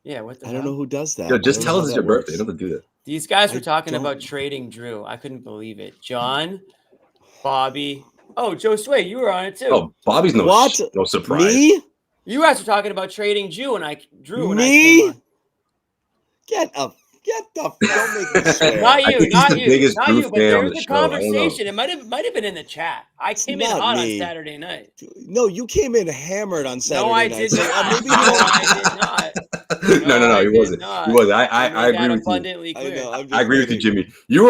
Yeah. What the? I don't know who does that. Yo, just tell us it's your birthday. You don't have to do that. These guys were talking about trading Drew. I couldn't believe it. John, Bobby. Oh, Josue, you were on it too. Oh, Bobby's no surprise. Me? You guys were talking about trading Drew, and I came on. Get the don't make me swear. Not you, not you. But there on was the a show. conversation. It might have been in the chat. I came in hot on Saturday night. No, you came in hammered on Saturday night. No, I did not. Maybe I did not. No, he wasn't. He wasn't. I agree with you. I agree with you, Jimmy. You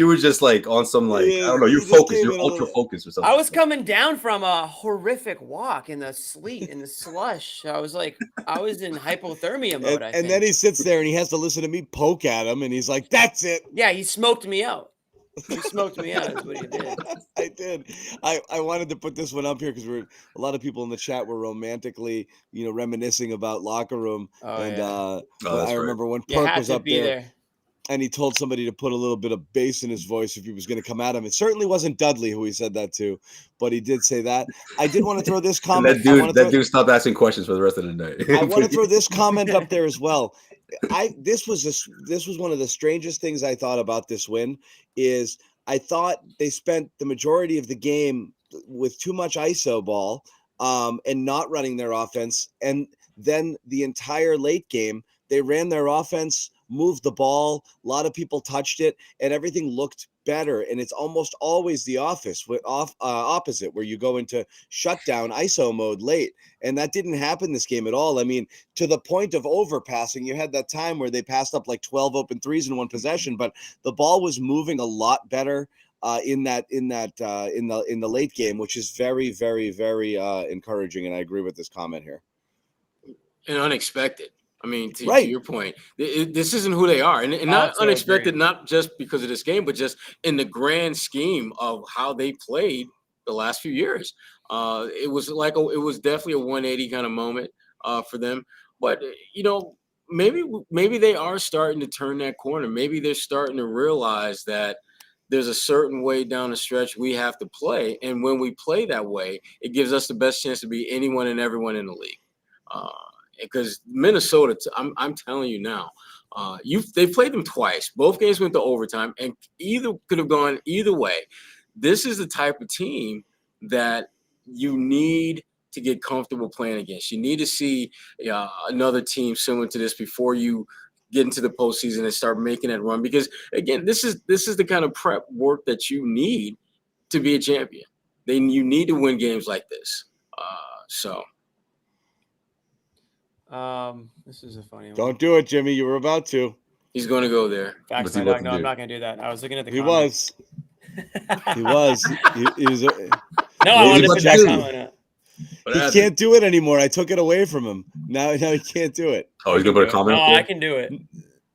were just like on some I don't know. You're focused. You're ultra focused or something. I was coming down from a horrific walk in the sleet, in the slush. I was in hypothermia mode. And then he sits there and he has to listen to me poke at him, and he's like, "That's it." Yeah, he smoked me out. You smoked me out is what you did. I did. I wanted to put this one up here because a lot of people in the chat were romantically, reminiscing about locker room. I remember when Perk was up there and he told somebody to put a little bit of bass in his voice if he was going to come at him. It certainly wasn't Dudley who he said that to, but he did say that. I did want to throw this comment. That dude stopped asking questions for the rest of the night. I want to throw this comment up there as well. This was one of the strangest things I thought about this win is I thought they spent the majority of the game with too much ISO ball and not running their offense. And then the entire late game, they ran their offense, moved the ball. A lot of people touched it and everything looked better. And it's almost always the opposite where you go into shutdown ISO mode late. And that didn't happen this game at all. I mean, to the point of overpassing, you had that time where they passed up like 12 open threes in one possession, but the ball was moving a lot better in the late game, which is very, very, very encouraging. And I agree with this comment here. And unexpected. I mean, to your point, this isn't who they are. And not unexpected, not just because of this game, but just in the grand scheme of how they played the last few years. It was definitely a 180 kind of moment for them. But, maybe they are starting to turn that corner. Maybe they're starting to realize that there's a certain way down the stretch we have to play. And when we play that way, it gives us the best chance to beat anyone and everyone in the league. Because Minnesota, I'm telling you now, they played them twice. Both games went to overtime, and either could have gone either way. This is the type of team that you need to get comfortable playing against. You need to see another team similar to this before you get into the postseason and start making that run. Because again, this is the kind of prep work that you need to be a champion. You need to win games like this. This is a funny one. Don't do it, Jimmy. You were about to. He's going to go there. Fax my dog. No, I'm not going to do that. I was looking at the He comments. was. He was. He was. No, I wanted to put that comment up. He can't do it anymore. I took it away from him. Now he can't do it. Oh, he's going to put a comment up there? I can do it.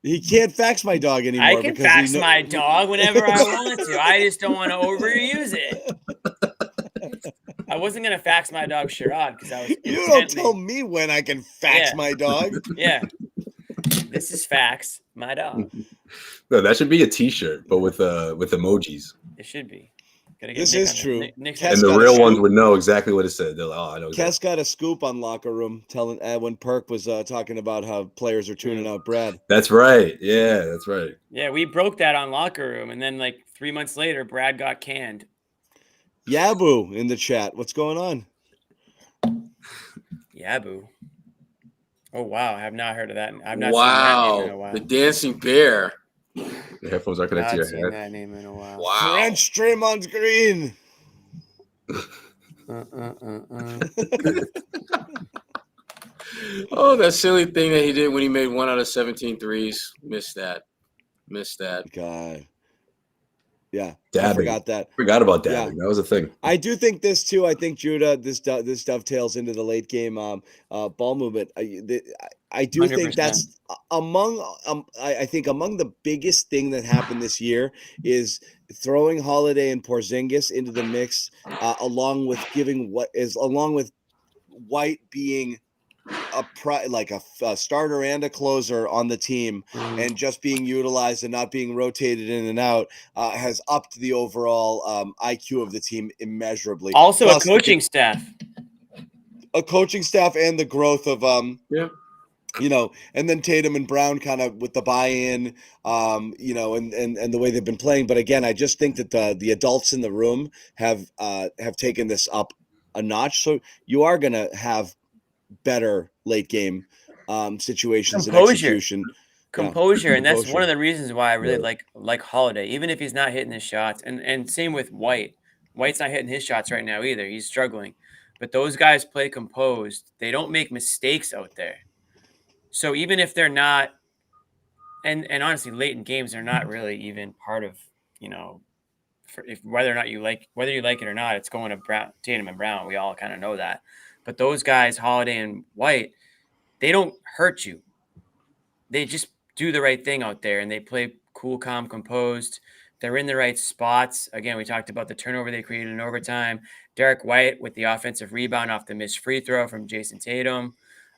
He can't fax my dog anymore. I can fax my dog whenever I want to. I just don't want to overuse it. I wasn't going to fax my dog Sherrod because I was You don't tell me when I can fax my dog. Yeah. This is fax my dog. No, that should be a T-shirt, but with emojis. It should be. This is true. And the real ones would know exactly what it said. They're like, oh, I know. Kes got a scoop on Locker Room telling when Perk was talking about how players are tuning out Brad. That's right. Yeah, that's right. Yeah, we broke that on Locker Room, and then like 3 months later, Brad got canned. Yabu in the chat. What's going on? Yabu. Oh wow, I have not heard of that. I've not seen that name in a Wow, while. the dancing bear. The headphones are connected Not to seen your head. that name in a while. Wow. French Draymond Green. Oh, that silly thing that he did when he made 1 out of 17 threes. Missed that. God. Yeah, I Dabbing. forgot that. Forgot about Yeah. dabbing. That was a thing. I do think this too. I think Judah, this dovetails into the late game ball movement. I do think 100%. that's among I think among the biggest thing that happened this year is throwing Holiday and Porzingis into the mix, along with White being a starter and a closer on the team, and just being utilized and not being rotated in and out has upped the overall IQ of the team immeasurably. Also, Plus, a coaching staff. And the growth of Yeah. and then Tatum and Brown kind of with the buy-in, and the way they've been playing. But again, I just think that the adults in the room have taken this up a notch. So you are going to have better late game situations and execution. Composure, and that's one Composure. of the reasons why I really Yeah. like Holiday, even if he's not hitting his shots, and same with White. White's not hitting his shots right now either. He's struggling, but those guys play composed. They don't make mistakes out there. So even if they're not, and honestly, late in games, they're not really even part of whether you like it or not, it's going to Tatum and Brown. We all kind of know that. But those guys, Holiday and White, they don't hurt you. They just do the right thing out there, and they play cool, calm, composed. They're in the right spots. Again, we talked about the turnover they created in overtime. Derek White with the offensive rebound off the missed free throw from Jason Tatum.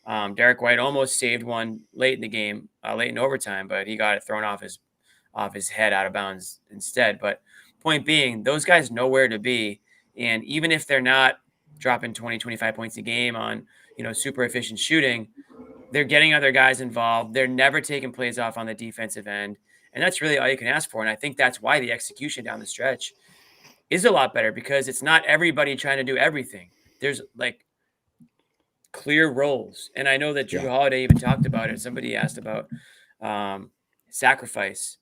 Derek White almost saved one late in the game, late in overtime, but he got it thrown off his head out of bounds instead. But point being, those guys know where to be. And even if they're not dropping 20, 25 points a game on, super efficient shooting, they're getting other guys involved. They're never taking plays off on the defensive end. And that's really all you can ask for. And I think that's why the execution down the stretch is a lot better, because it's not everybody trying to do everything. There's clear roles. And I know that Drew Holiday even talked about it. Somebody asked about sacrifice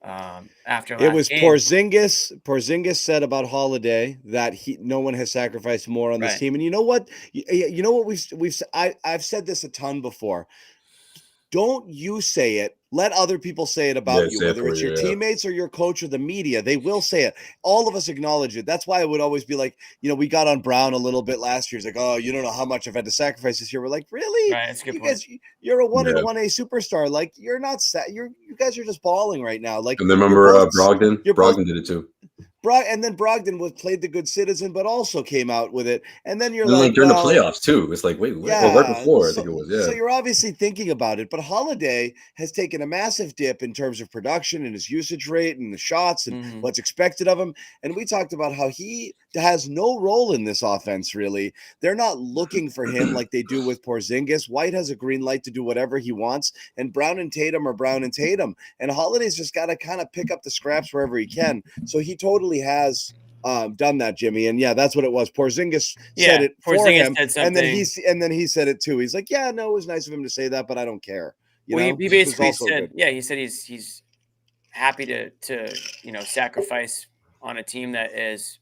after last it was game. Porzingis said about Holiday that no one has sacrificed more on this team. And you know what? I've said this a ton before. Don't you say it. Let other people say it about you, whether it's your teammates or your coach or the media. They will say it. All of us acknowledge it. That's why I would always be like, we got on Brown a little bit last year. It's like, oh, you don't know how much I've had to sacrifice this year. We're like, really? Right, that's a good point. Guys, you're a 1 and 1A superstar. Like, you're not you guys are just balling right now. Like, and then remember Brogdon? Brogdon did it too. And then Brogdon played the good citizen, but also came out with it. And then you're like during the playoffs too. It's like, wait, right before I think it was. Yeah. So you're obviously thinking about it. But Holiday has taken a massive dip in terms of production and his usage rate and the shots and what's expected of him. And we talked about how he has no role in this offense, really. They're not looking for him like they do with Porzingis. White has a green light to do whatever he wants. And Brown and Tatum are Brown and Tatum. And Holiday's just got to kind of pick up the scraps wherever he can. So he totally has done that, Jimmy. And that's what it was. Porzingis said it for him, and then he said it too. He's like, yeah, no, it was nice of him to say that, but I don't care. He basically said, he said he's happy to sacrifice on a team that is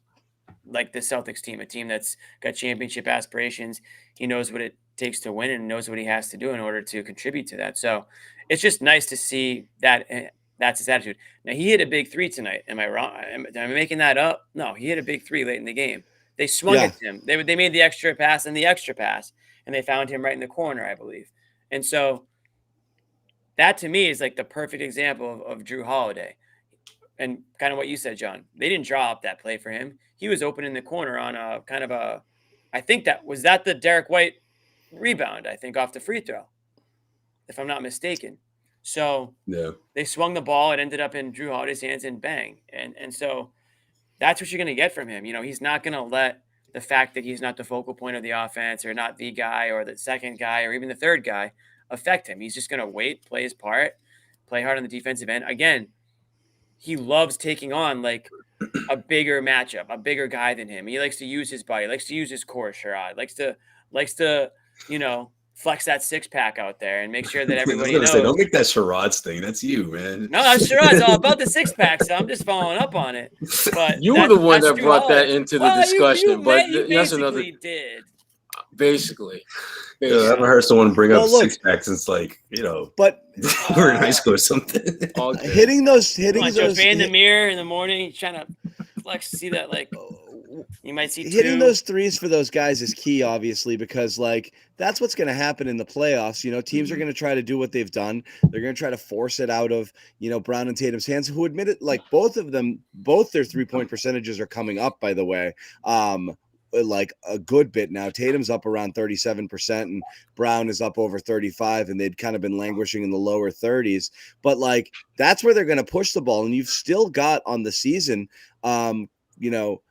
like the Celtics team, a team that's got championship aspirations. He knows what it takes to win and knows what he has to do in order to contribute to that. So it's just nice to see that. That's his attitude. Now, he hit a big three tonight. Am I wrong? Am I making that up? No, he hit a big three late in the game. They swung at him. They made the extra pass, and they found him right in the corner, I believe. And so that, to me, is like the perfect example of Drew Holiday. And kind of what you said, John. They didn't draw up that play for him. He was open in the corner on I think that was the Derek White rebound, I think, off the free throw, if I'm not mistaken. So they swung the ball. It ended up in Drew Holiday's hands and bang. And so that's what you're going to get from him. He's not going to let the fact that he's not the focal point of the offense or not the guy or the second guy or even the third guy affect him. He's just going to wait, play his part, play hard on the defensive end. Again, he loves taking on a bigger matchup, a bigger guy than him. He likes to use his body, likes to use his core, Sherrod, likes to flex that six pack out there and make sure that I was everybody gonna knows. say, don't make that Sherrod's thing. That's you, man. No, I'm sure it's all about the six pack, so I'm just following up on it. But You were the one that's that true brought that holiday. into the Well, discussion, but you that's another. basically did. Basically. I haven't heard someone bring Well, up look, six packs since like but we're in high school or something. All good. hitting those Come on, Joe, in the mirror in the morning, trying to flex, see that like you might see hitting two. those threes for those guys is key, obviously, because like that's what's going to happen in the playoffs. You know, teams are going to try to do what they've done. They're going to try to force it out of, you know, Brown and Tatum's hands, who admit it, like both of them, both their 3-point percentages are coming up, by the way. Like a good bit now. Tatum's up around 37% and Brown is up over 35, and they'd kind of been languishing in the lower 30s. But like that's where they're going to push the ball, and you've still got on the season, you know,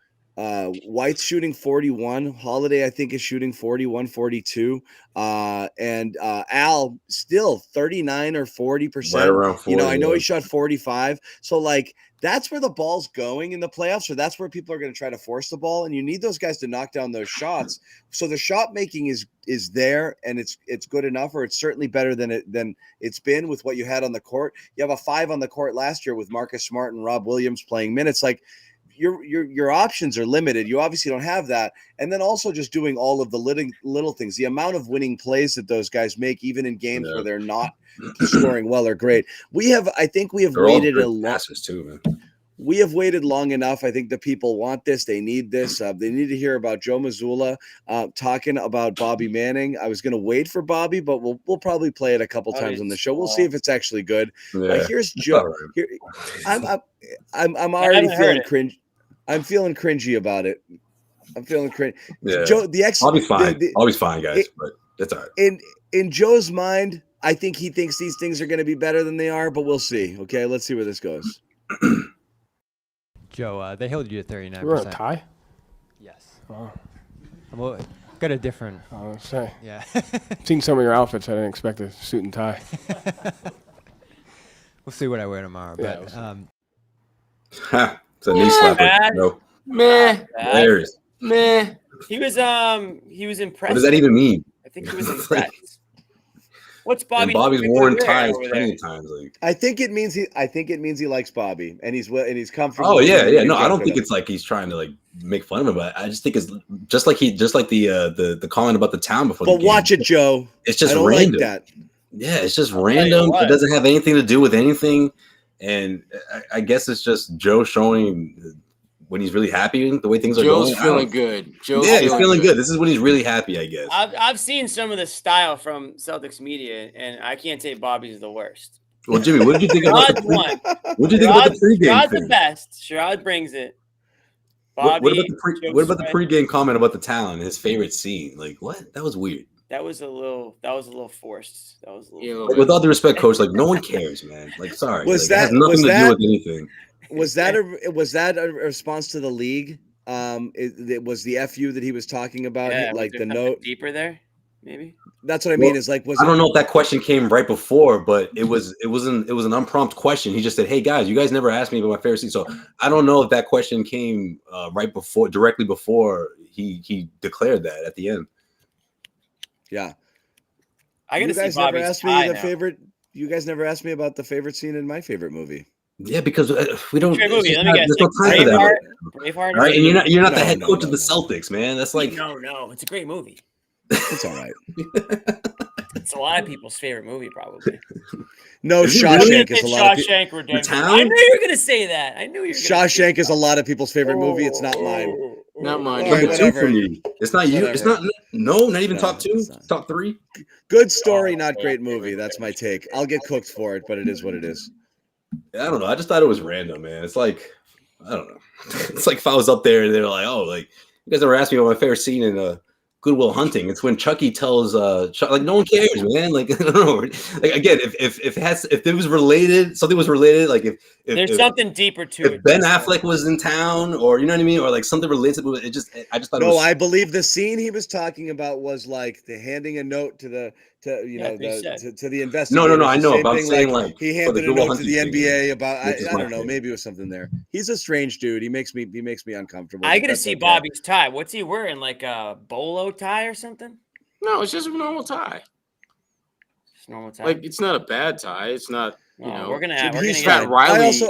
White's shooting 41. Holiday, I think, is shooting 41, 42. And Al still 39 or 40%. Right around 40. You know, I know he shot 45. So like that's where the ball's going in the playoffs, or that's where people are going to try to force the ball, and you need those guys to knock down those shots. So the shot making is there, and it's good enough, or it's certainly better than it's been with what you had on the court. You have a 5 on the court last year with Marcus Smart and Rob Williams playing minutes. Like your options are limited. You obviously don't have that. And then also just doing all of the little things, the amount of winning plays that those guys make, even in games where they're not scoring well, are great. I think we have waited a lot. Too, man. We have waited long enough. I think the people want this. They need this. They need to hear about Joe Mazzulla talking about Bobby Manning. I was going to wait for Bobby, but we'll probably play it a couple times on the show. We'll see if it's actually good. Yeah. Here's Joe. Here, I'm already feeling cringe. I'm feeling cringy about it. I'm feeling cringe. Yeah. Joe, Bobby's fine. Bobby's fine, guys, but that's all right. In Joe's mind, I think he thinks these things are going to be better than they are, but we'll see. Okay, let's see where this goes. Joe, they held you to 39%. We're on a tie? Yes. Oh, Got a different. I was gonna say. Yeah. Seen some of your outfits. I didn't expect a suit and tie. We'll see what I wear tomorrow. Yeah, But It's a knee slapper. No. Meh. Hilarious. Meh. He was impressed. What does that even mean? I think he was impressed. What's Bobby? And Bobby's worn ties over plenty there? of times. Like, I think it means he likes Bobby, and he's comfortable. oh with yeah, him. yeah. No, I don't think it's like he's trying to like make fun of him, but I just think it's just like the comment about the town before. But the game. watch it, Joe. It's just I don't random. like that. Yeah, it's just random. It doesn't have anything to do with anything, and I guess it's just Joe showing when he's really happy the way things are going. Joe's feeling good. He's feeling good. This is when he's really happy, I guess. I've seen some of the style from Celtics media, and I can't say Bobby's the worst. Well, Jimmy, what did you think about Sherrod's one. What did you think about the pregame Sherrod's thing? the best. Sherrod brings it. What Bobby, about the pregame comment about the town, his favorite scene? Like, what? That was weird. That was a little forced. That was a little. Like, with all due respect, coach, like no one cares, man. Like, sorry, Was like, it has nothing to do with anything. Was that a response to the league? It was the FU that he was talking about, Yeah, like was the there note. something deeper there, maybe. That's what I mean. Is like, I don't know if that question came right before, but it was an unprompted question. He just said, "Hey guys, you guys never asked me about my favorite scene." So I don't know if that question came directly before he declared that at the end. Yeah, I gotta you guys see never Bobby's asked me tie the now. favorite. You guys never asked me about the favorite scene in my favorite movie. Yeah, because we don't. Favorite movie. Let me guess. There's no time for that. Braveheart. Right, and you're not the No, head no, coach no, of the no. Celtics, man. That's like No, it's a great movie. It's all right. It's a lot of people's favorite movie, probably. No, Is it Shawshank really? is a lot of Shawshank Redemption. Town? I knew you were gonna say that. I knew you were. Shawshank is a lot of people's favorite movie. It's not mine. Not mine. All right, number two whatever. for me. It's not you. It's not. Whatever. No, not even No, top two. it's not. Top three. Good story, not great movie. That's my take. I'll get cooked for it, but it is what it is. I don't know. I just thought it was random, man. It's like I don't know. It's like if I was up there and they're like, "Oh, like you guys ever asked me about my favorite scene in Good Will Hunting?" It's when Chucky tells like no one cares, man. Like I don't know. Like again, if it was related, something was related. Like if There's something deeper to if it. Ben Affleck was in town, or you know what I mean, or like something related to it, I just thought it No, was. I believe the scene he was talking about was like the handing a note to the investigator. No, I know, but I'm saying like he for the handed a Good Will note to Hunting the thing, NBA about. which is I my don't know. favorite. Maybe it was something there. He's a strange dude. He makes me uncomfortable. I but gotta that's see okay. Bobby's tie. What's he wearing? Like a bolo tie or something? No, it's just a normal tie. It's normal tie. Like, it's not a bad tie. It's not, we're gonna he's get Pat fine. Riley I also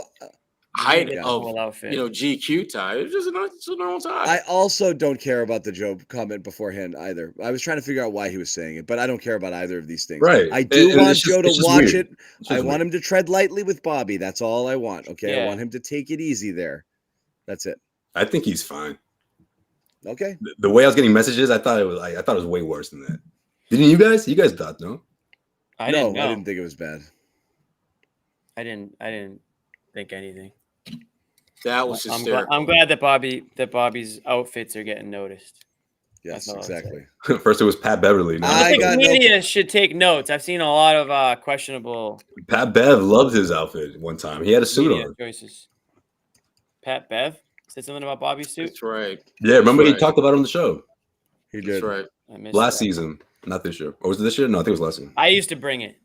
height the of whole outfit. GQ tie. It's just it's a normal tie. I also don't care about the Joe comment beforehand either. I was trying to figure out why he was saying it, but I don't care about either of these things. Right. I do And want it's just- Joe to it's just watch weird. it. It's just I want weird. him to tread lightly with Bobby. That's all I want. Okay. I Yeah. want him to take it easy there. That's it. I think he's fine. Okay. The way I was getting messages, I thought it was way worse than that. Didn't you guys? You guys thought, no? I didn't know. I didn't think it was bad. I didn't think anything. That was hysterical. I'm glad that Bobby's outfits are getting noticed. Yes, That's all I'm saying. exactly. First it was Pat Beverly. Now I I think got no- media should take notes. I've seen a lot of questionable Pat Bev loved his outfit one time. He had a suit media on. choices. Pat Bev said something about Bobby's suit. That's right. Yeah, remember he right. talked about it on the show He That's did. right. I missed last that. season, not this year. Or was it this year? No, I think it was last season. I used to bring it.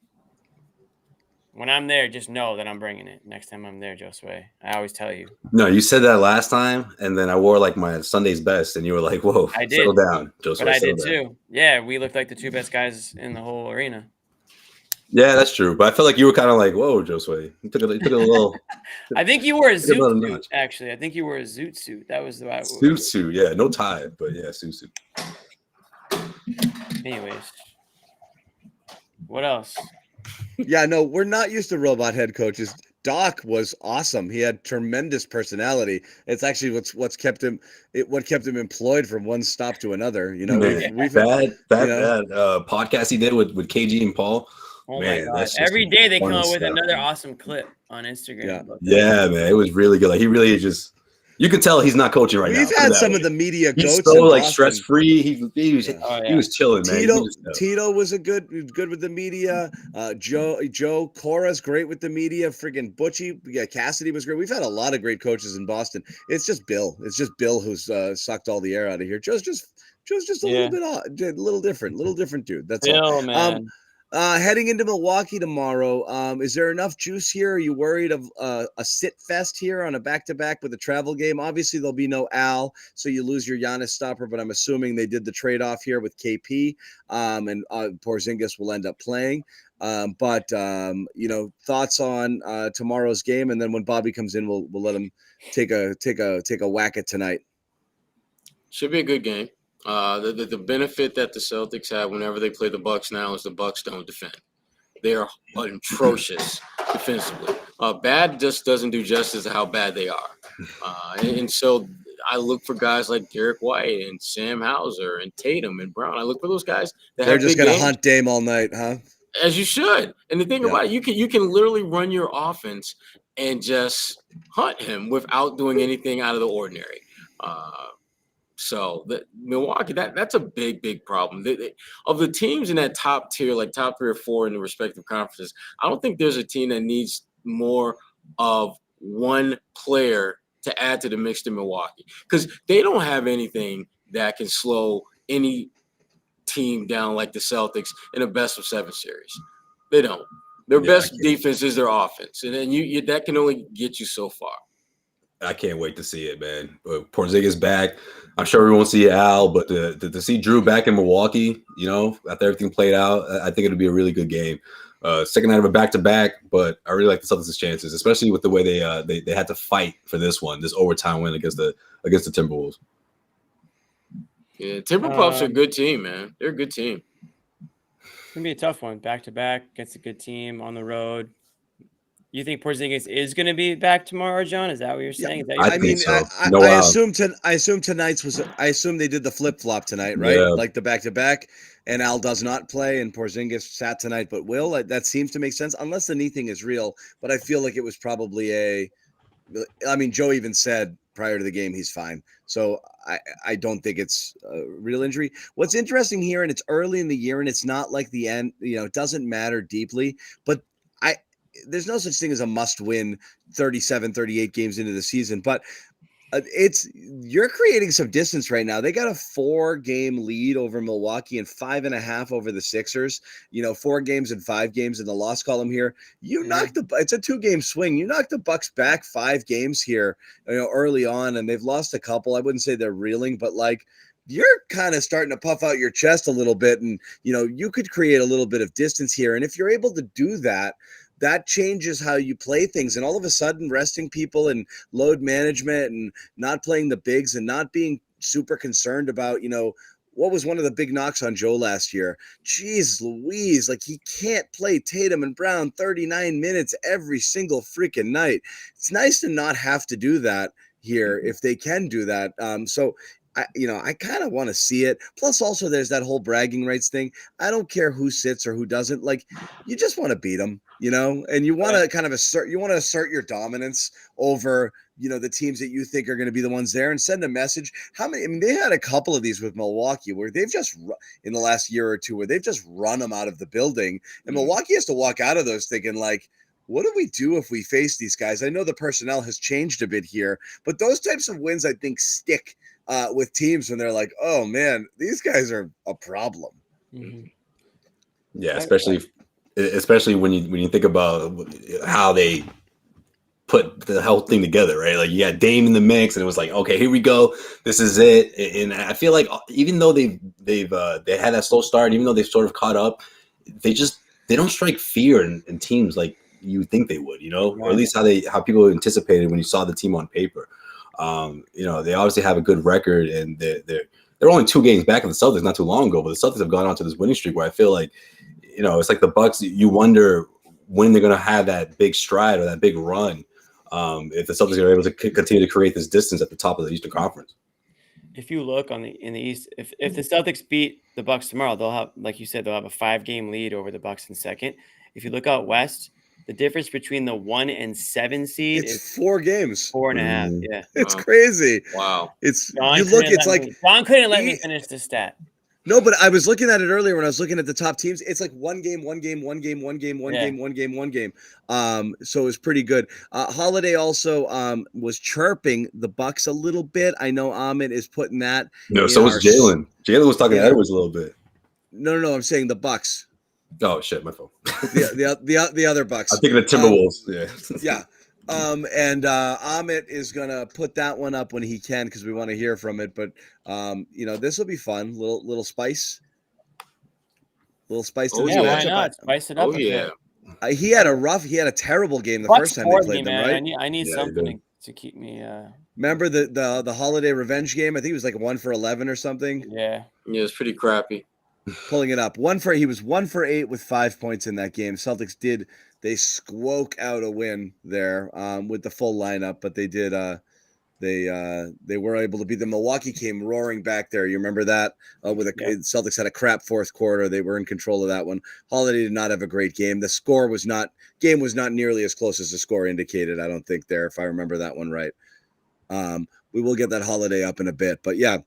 When I'm there, just know that I'm bringing it. Next time I'm there, Josue, I always tell you. No, you said that last time, and then I wore like my Sunday's best, and you were like, "Whoa, I did. settle down, Joseph." But I did too. Yeah, we looked like the two best guys in the whole arena. Yeah, that's true. But I felt like you were kind of like, "Whoa, Josue." You took a little I think you wore a Took another zoot suit, notch. actually. I think you wore a zoot suit. That was the suit. Yeah, no tie, but yeah, suit. Anyways. What else? Yeah, no, we're not used to robot head coaches. Doc was awesome. He had tremendous personality. It's actually what kept him employed from one stop to another. You know, Man, we've bad you know, podcast he did with KG and Paul. Oh Man, my god! that's just Every day they come funny up with stuff. another awesome clip on Instagram. Yeah. about that. Yeah, man, it was really good. Like he really just, you could tell he's not coaching right now. we've put it had that some way. of the media He's goats. so in like Boston. stress free. He was Oh, he yeah. was chilling, man. You Tito could just tell. Tito was good with the media. Joe Cora's great with the media. Friggin' Butchie, yeah, Cassidy was great. We've had a lot of great coaches in Boston. It's just Bill. It's just Bill who's sucked all the air out of here. Joe's just a little bit odd, a little different dude. That's all. Bill, man. Heading into Milwaukee tomorrow, is there enough juice here? Are you worried of a sit fest here on a back-to-back with a travel game? Obviously, there'll be no Al, so you lose your Giannis stopper, but I'm assuming they did the trade-off here with KP, and Porzingis will end up playing. But thoughts on tomorrow's game, and then when Bobby comes in, we'll let him take a whack at tonight. Should be a good game. The benefit that the Celtics have whenever they play the Bucks now is the Bucks don't defend. They are atrocious defensively. Bad just doesn't do justice to how bad they are. And so I look for guys like Derek White and Sam Hauser and Tatum and Brown. I look for those guys that They're have just big going to games. hunt Dame all night, huh? As you should. And the thing about it, you can literally run your offense and just hunt him without doing anything out of the ordinary. So Milwaukee, that's a big problem. Of the teams in that top tier, like top 3 or 4 in the respective conferences, I don't think there's a team that needs more of one player to add to the mix than Milwaukee, because they don't have anything that can slow any team down like the Celtics in a best-of-7 series. They don't. Their best defense is their offense, and then you that can only get you so far. I can't wait to see it, man. Porzingis back. I'm sure we won't see Al, but to see Drew back in Milwaukee, after everything played out, I think it'll be a really good game. Second night of a back-to-back, but I really like the Celtics' chances, especially with the way they had to fight for this overtime win against the Timberwolves. Yeah, Timberpups are a good team, man. They're a good team. It's gonna be a tough one, back to back against a good team on the road. You think Porzingis is going to be back tomorrow, John? Is that what you're saying? Is that I your think so. I assume they did the flip flop tonight, right? Yeah. Like the back to back, and Al does not play, and Porzingis sat tonight, but will. That seems to make sense, unless the knee thing is real. But I feel like it was probably Joe even said prior to the game he's fine. So I don't think it's a real injury. What's interesting here, and it's early in the year, and it's not like the end. It doesn't matter deeply, but there's no such thing as a must win 37, 38 games into the season, but you're creating some distance right now. They got a 4-game lead over Milwaukee and 5.5 over the Sixers, 4 games and 5 games in the loss column here. It's a 2-game swing. You knocked the Bucks back 5 games here, early on, and they've lost a couple. I wouldn't say they're reeling, but you're kind of starting to puff out your chest a little bit, and you could create a little bit of distance here. And if you're able to do that, that changes how you play things. And all of a sudden, resting people and load management and not playing the bigs and not being super concerned about, what was one of the big knocks on Joe last year? Jeez Louise, like he can't play Tatum and Brown 39 minutes every single freaking night. It's nice to not have to do that here if they can do that. So I kind of want to see it. Plus, also, there's that whole bragging rights thing. I don't care who sits or who doesn't. Like, you just want to beat them, and you want to kind of assert your dominance over, the teams that you think are going to be the ones there, and send a message. They had a couple of these with Milwaukee where they've just, in the last year or two, where they've just run them out of the building. And Milwaukee has to walk out of those thinking, like, what do we do if we face these guys? I know the personnel has changed a bit here, but those types of wins, I think, stick with teams when they're like, oh man, these guys are a problem. Mm-hmm. Yeah, especially when you think about how they put the whole thing together, right? Like you got Dame in the mix, and it was like, okay, here we go, this is it. And I feel like even though they had that slow start, and even though they've sort of caught up, they don't strike fear in teams like you think they would, or at least how people anticipated when you saw the team on paper. They obviously have a good record, and they're only 2 games back of the Celtics not too long ago, but the Celtics have gone on to this winning streak where I feel like, it's like the Bucks. You wonder when they're going to have that big stride or that big run. If the Celtics are able to continue to create this distance at the top of the Eastern Conference. If you look in the East, if the Celtics beat the Bucks tomorrow, they'll have, like you said, they'll have a 5-game lead over the Bucks in second. If you look out West, the difference between the 1 and 7 seed is 4 games, 4.5. Yeah, it's crazy. Wow, it's John couldn't let me finish the stat. No, but I was looking at it earlier when I was looking at the top teams. It's like 1 game, 1 game, 1 game, 1 game, 1 game, 1 game, 1 game. So it was pretty good. Holiday also was chirping the Bucks a little bit. I know Amit is putting that. No, so was Jalen. Jalen was talking to Edwards a little bit. No, I'm saying the Bucks. Oh shit, my phone. the other Bucks. I'm thinking of Timberwolves. Yeah. And Amit is gonna put that one up when he can because we want to hear from it. But this will be fun. Little spice. Little spice to Oh, the yeah, Why matchup. not? Spice it up. Oh yeah. He had a terrible game the first time they played them, right? I need something to keep me. Remember the holiday revenge game? I think it was like 1 for 11 or something. Yeah, It's pretty crappy. Pulling it up. He was 1 for 8 with 5 points in that game. Celtics they squoke out a win there with the full lineup, but they did they were able to beat them. Milwaukee came roaring back there. You remember that? Celtics had a crap fourth quarter. They were in control of that one. Holiday did not have a great game. The score was not nearly as close as the score indicated, I don't think there, if I remember that one right. We will get that Holiday up in a bit, but yeah,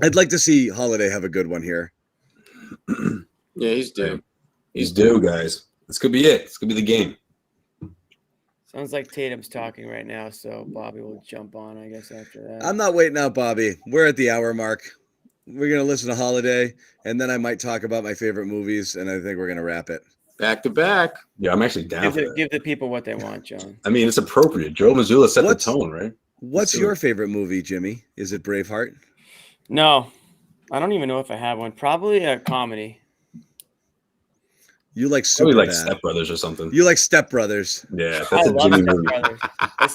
I'd like to see Holiday have a good one here. Yeah, he's due. He's due, guys. This could be it. This could be the game. sounds like Tatum's talking right now, so Bobby will jump on, I guess, after that. I'm not waiting out, Bobby. We're at the hour mark. We're gonna listen to Holiday, and then I might talk about my favorite movies, and I think we're gonna wrap it. Back to back. Yeah, I'm actually down for that. Give the people what they want, John. I mean, it's appropriate. Joe Mazzulla set the tone, right? What's your favorite movie, Jimmy? Is it Braveheart? No, I don't even know if I have one. Probably a comedy. You like Probably like Superbad. Step Brothers or something. You like Step Brothers. Yeah, I that's a love Jimmy Step movie. Brothers.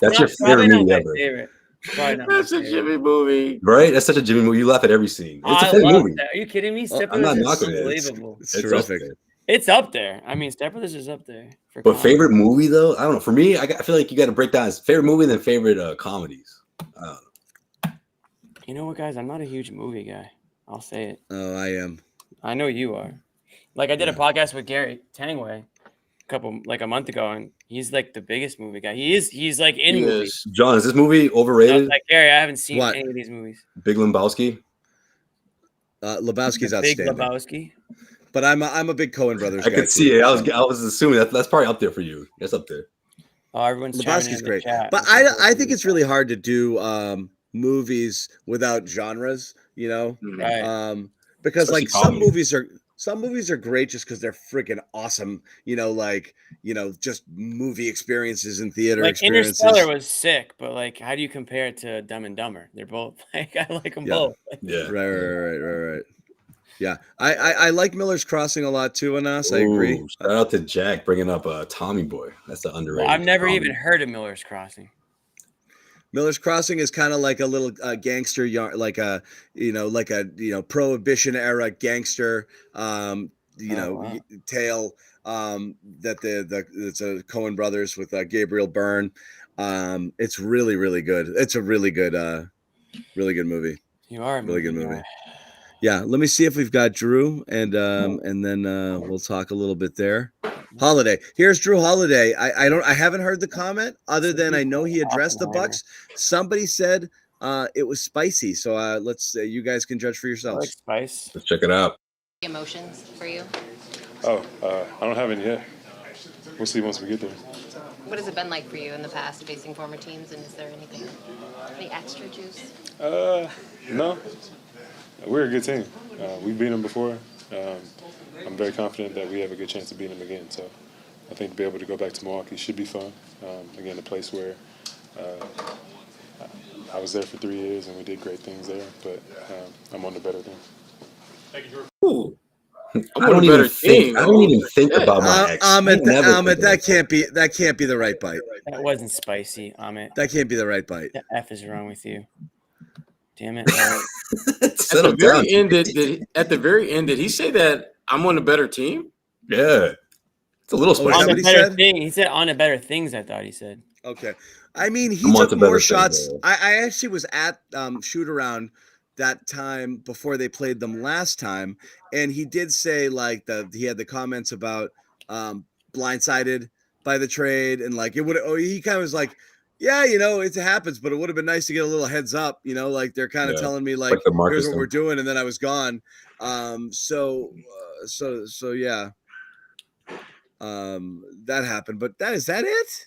That's your favorite movie ever. Favorite. Probably not my That's a favorite. Jimmy movie. Right? That's such a Jimmy movie. You laugh at every scene. It's a I favorite love movie. that. Are you kidding me? Step I'm not Brothers is knocking it. unbelievable. It's It's terrific. up there. It's up there. I mean, Step Brothers is up there. But favorite movie though, I don't know. For me, I feel like you got to break down his favorite movie and then favorite comedies. I don't know. You know what, guys? I'm not a huge movie guy. I'll say it. Oh, I am. I know you are. Like I did a podcast with Gary Tangway a month ago, and he's like the biggest movie guy. He's like in movies. John, is this movie I was overrated? like, Gary, I haven't seen What? any of these movies. Big Lebowski. Lebowski's The Big outstanding. Lebowski. But I'm a big Coen Brothers I guy. could see too. it. I was assuming that's probably up there for you. That's up there. Oh, everyone's chiming in Lebowski's the great. chat. But I think it's really hard to do movies without genres, you know? Right. Because Especially like some comedy. some movies are great just because they're freaking awesome. Just movie experiences and theater Like experiences. Interstellar was sick, but like, how do you compare it to Dumb and Dumber? They're both like, I like them both. Yeah. Right. Yeah, I like Miller's Crossing a lot too, Anas. I agree. Shout out to Jack bringing up Tommy Boy. That's the underrated. Well, I've never Tommy. even heard of Miller's Crossing. Miller's Crossing is kind of like a little gangster yarn, like a Prohibition era gangster Wow. tale that it's a Coen Brothers with Gabriel Byrne. It's really good. It's a really good movie. You are a Really good movie movie. guy. Yeah, let me see if we've got Drew, and then we'll talk a little bit there. Holiday. Here's Drew Holiday. I haven't heard the comment other than I know he addressed the Bucks. Somebody said it was spicy. So let's you guys can judge for I yourselves. like spice. Let's check it out. Emotions for you? I don't have any yet. We'll see once we get there. What has it been like for you in the past facing former teams, and is there any extra juice? No. We're a good team. We beat them before. I'm very confident that we have a good chance of beating them again. So I think to be able to go back to Milwaukee should be fun. Again, a place where I was there for 3 years and we did great things there, but I'm on the better team. Thank you, Ooh. I'm on a better team. I don't even think about my ex. Ahmed, that can't be the right bite. That wasn't spicy, Amit. That can't be the right bite. The F is wrong with you. Damn it. At the very end, did he say that I'm on a better team? Yeah. It's a little spicy. On a he better said? thing. He said on a better things, I thought he said. Okay. I mean, he I'm on took to better more things, shots. though. I actually was at shoot around that time before they played them last time, and he did say like he had the comments about blindsided by the trade, and like it would. Oh, he kind of was like, yeah, it happens, but it would have been nice to get a little heads up, like they're kind of telling me like the Marcus here's what thing. we're doing, and then I was gone. So yeah. That happened, but is that it?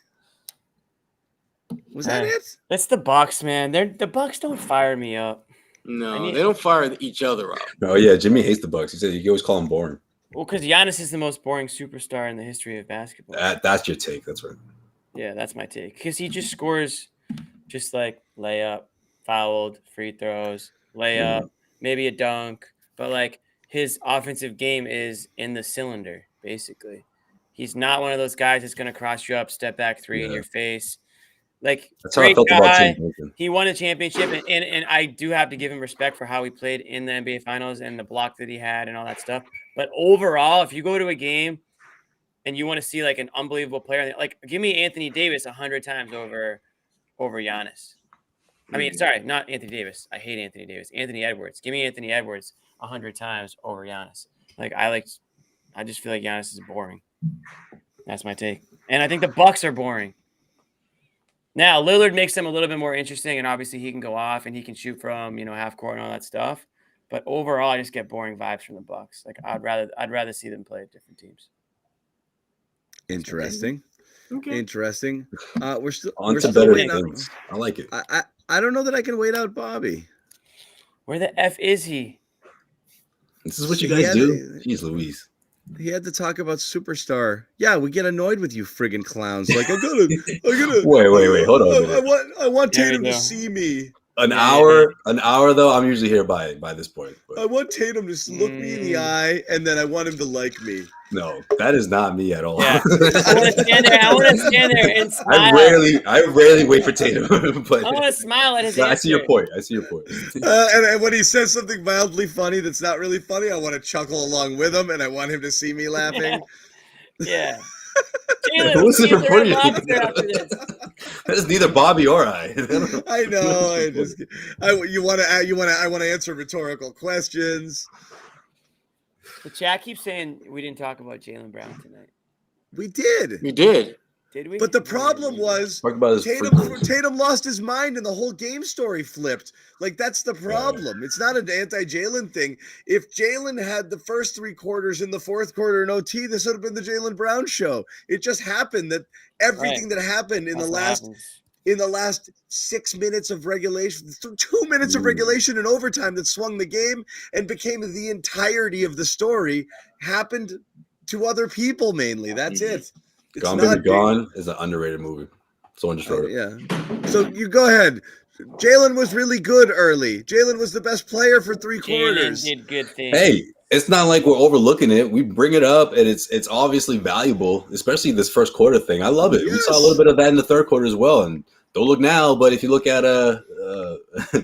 Was that it? That's the Bucks, man. The Bucks don't fire me up. No, they don't fire each other up. Oh yeah, Jimmy hates the Bucks. He said you always call him boring. Well, because Giannis is the most boring superstar in the history of basketball. That's your take. That's right. Yeah, that's my take. Because he just scores just like layup, fouled, free throws, layup, maybe a dunk. But like his offensive game is in the cylinder, basically. He's not one of those guys that's going to cross you up, step back three in your face. Like, that's how I felt about Tim Duncan. He won a championship, and I do have to give him respect for how he played in the NBA Finals and the block that he had and all that stuff. But overall, if you go to a game and you want to see like an unbelievable player, like give me Anthony Davis 100 times over Giannis. I mean, sorry, not Anthony Davis. I hate Anthony Davis. Anthony Edwards. Give me Anthony Edwards 100 times over Giannis. I just feel like Giannis is boring. That's my take. And I think the Bucks are boring. Now, Lillard makes them a little bit more interesting, and obviously he can go off and he can shoot from, half court and all that stuff. But overall, I just get boring vibes from the Bucks. Like I'd rather see them play at different teams. Interesting. Okay. Interesting. We're still better waiting things. I like it. I don't know that I can wait out Bobby. Where the F is he? This is what you guys do. Jeez Louise. He had to talk about Superstar. Yeah, we get annoyed with you friggin' clowns. Like, I gotta Wait, hold on. I want Tatum to see me. An hour though. I'm usually here by this point. But. I want Tatum to look me in the eye, and then I want him to like me. No, that is not me at all. Yeah. I want to stand there and smile. I rarely wait for Tatum, but I want to smile at his I see your point. And when he says something mildly funny that's not really funny, I want to chuckle along with him, and I want him to see me laughing. Yeah. Who's it for you? That's neither Bobby or I. I know. I want to answer rhetorical questions. The chat keeps saying we didn't talk about Jaylen Brown tonight. We did. Did we? But the problem was Tatum lost his mind and the whole game story flipped. Like, that's the problem. It's not an anti-Jaylen thing. If Jaylen had the first 3 quarters in the fourth quarter in OT, this would have been the Jaylen Brown show. It just happened that everything that happened in the last in the last 6 minutes of regulation, 2 minutes of regulation and overtime that swung the game and became the entirety of the story happened to other people mainly. That's it. It's Gone not Baby Gone is an underrated movie. Someone just wrote it. Yeah. So you go ahead. Jalen was really good early. Jalen was the best player for 3 quarters. Jalen did good things. Hey, it's not like we're overlooking it. We bring it up, and it's obviously valuable, especially this first quarter thing. I love it. Yes. We saw a little bit of that in the third quarter as well. And don't look now, but if you look at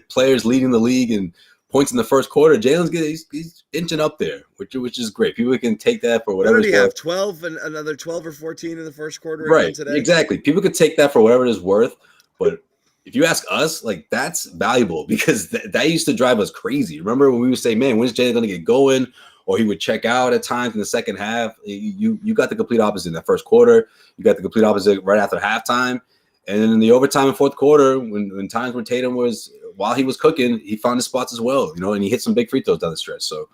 players leading the league and points in the first quarter, he's inching up there, which is great. People can take that for whatever. What did he have? 12 and another 12 or 14 in the first quarter. Right. Today? Exactly. People could take that for whatever it is worth, but if you ask us, like, that's valuable because that used to drive us crazy. Remember when we would say, man, when's Jay going to get going? Or he would check out at times in the second half. You got the complete opposite in that first quarter. You got the complete opposite right after halftime. And then in the overtime and fourth quarter, when times where Tatum was, while he was cooking, he found his spots as well, and he hit some big free throws down the stretch. So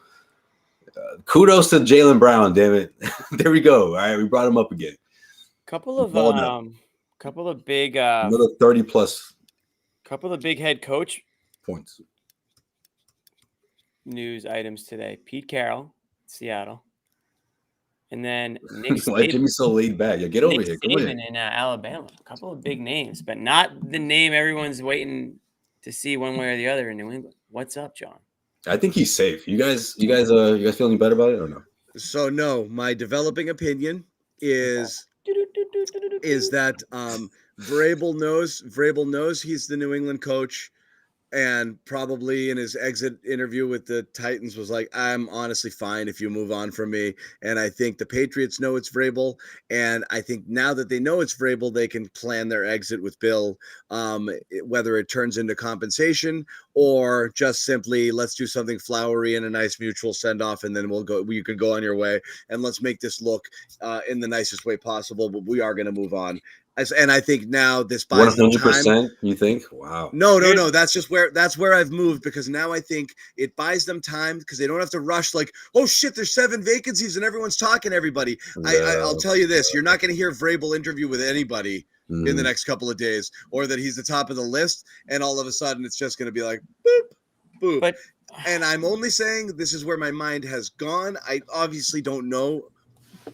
kudos to Jaylen Brown, damn it. There we go. All right, we brought him up again. Couple of big another 30+ couple of big head coach points news items today. Pete Carroll, Seattle, and then Nick Why Saban. Jimmy's so laid back? Get over Nick here. Come Saban in Alabama. A couple of big names, but not the name everyone's waiting to see one way or the other in New England. What's up, John? I think he's safe. You guys feeling better about it or no? So no, my developing opinion is that Vrabel knows he's the New England coach, and probably in his exit interview with the Titans was like, I'm honestly fine if you move on from me. And I think the Patriots know it's Vrabel, and I think now that they know it's Vrabel, they can plan their exit with Bill, whether it turns into compensation or just simply let's do something flowery and a nice mutual send-off, and then you can go on your way, and let's make this look in the nicest way possible, but we are going to move on. And I think now this buys 100%. You think? Wow. No. That's where I've moved, because now I think it buys them time because they don't have to rush. Like, oh shit, there's 7 vacancies and everyone's talking to everybody. I'll tell you this: you're not going to hear Vrabel interview with anybody in the next couple of days, or that he's the top of the list, and all of a sudden it's just going to be like boop, boop. And I'm only saying this is where my mind has gone. I obviously don't know.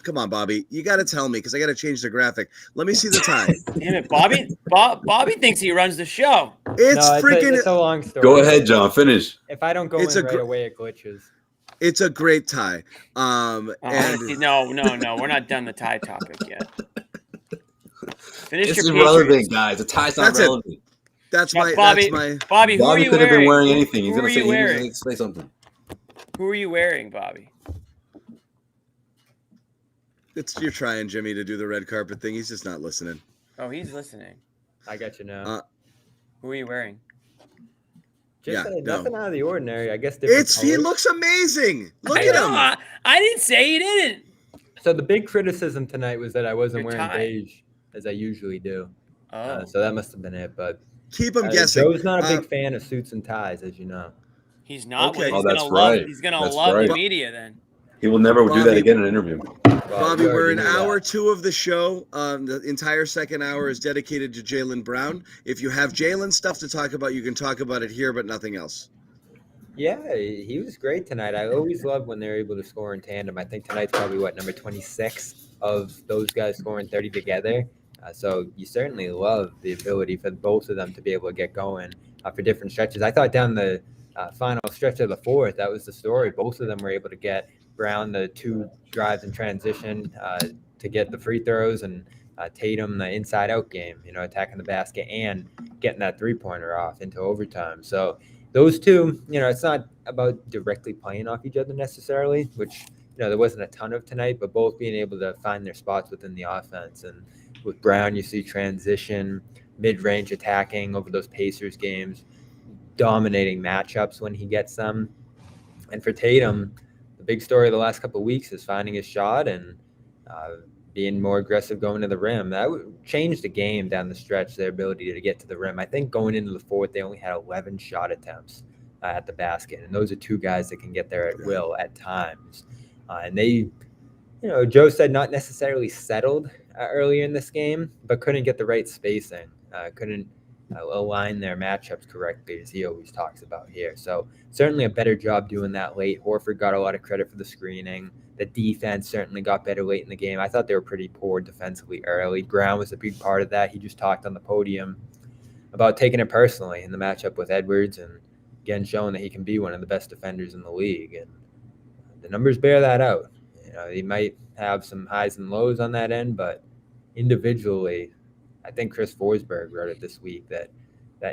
Come on, Bobby. You got to tell me because I got to change the graphic. Let me see the time. Damn it, Bobby. Bobby thinks he runs the show. It's a long story. Go ahead, John. Finish. If I don't go in right away, it glitches. It's a great tie. No, we're not done the tie topic yet. Finish it's your irrelevant, Patriots. guys. The tie's not relevant. That's Bobby. Bobby Who are you could have been wearing anything. He's Who gonna are you wearing? say something. Who are you wearing, Bobby? You're trying Jimmy to do the red carpet thing. He's just not listening. Oh, he's listening. I got you now. Who are you wearing? Nothing out of the ordinary. I guess he looks amazing. Look at him. I didn't say he didn't. So the big criticism tonight was that I wasn't wearing beige as I usually do. So that must have been it. But keep him guessing. Joe's not a big fan of suits and ties, as you know. He's not. Okay. He's gonna love the media then. He will never do that again in an interview. Bobby, we're in hour 2 of the show. The entire second hour is dedicated to Jaylen Brown. If you have Jaylen stuff to talk about, you can talk about it here, but nothing else. Yeah, he was great tonight. I always love when they're able to score in tandem. I think tonight's probably number 26 of those guys scoring 30 together. So you certainly love the ability for both of them to be able to get going for different stretches. I thought down the final stretch of the fourth, that was the story. Both of them were able to get Brown the 2 drives in transition to get the free throws, and Tatum the inside out game, attacking the basket and getting that 3-pointer off into overtime. So those two, it's not about directly playing off each other necessarily, which there wasn't a ton of tonight, but both being able to find their spots within the offense. And with Brown, you see transition, mid-range attacking over those Pacers games, dominating matchups when he gets them. And for Tatum, big story of the last couple of weeks is finding his shot and being more aggressive going to the rim. That would change the game down the stretch, their ability to get to the rim. I think going into the fourth, they only had 11 shot attempts at the basket. And those are 2 guys that can get there at will at times. And they, Joe said not necessarily settled earlier in this game, but couldn't get the right spacing couldn't align their matchups correctly, as he always talks about here. So certainly a better job doing that late. Horford got a lot of credit for the screening. The defense certainly got better late in the game. I thought they were pretty poor defensively early. Brown was a big part of that. He just talked on the podium about taking it personally in the matchup with Edwards, and again showing that he can be one of the best defenders in the league. And the numbers bear that out. He might have some highs and lows on that end, but individually, I think Chris Forsberg wrote it this week that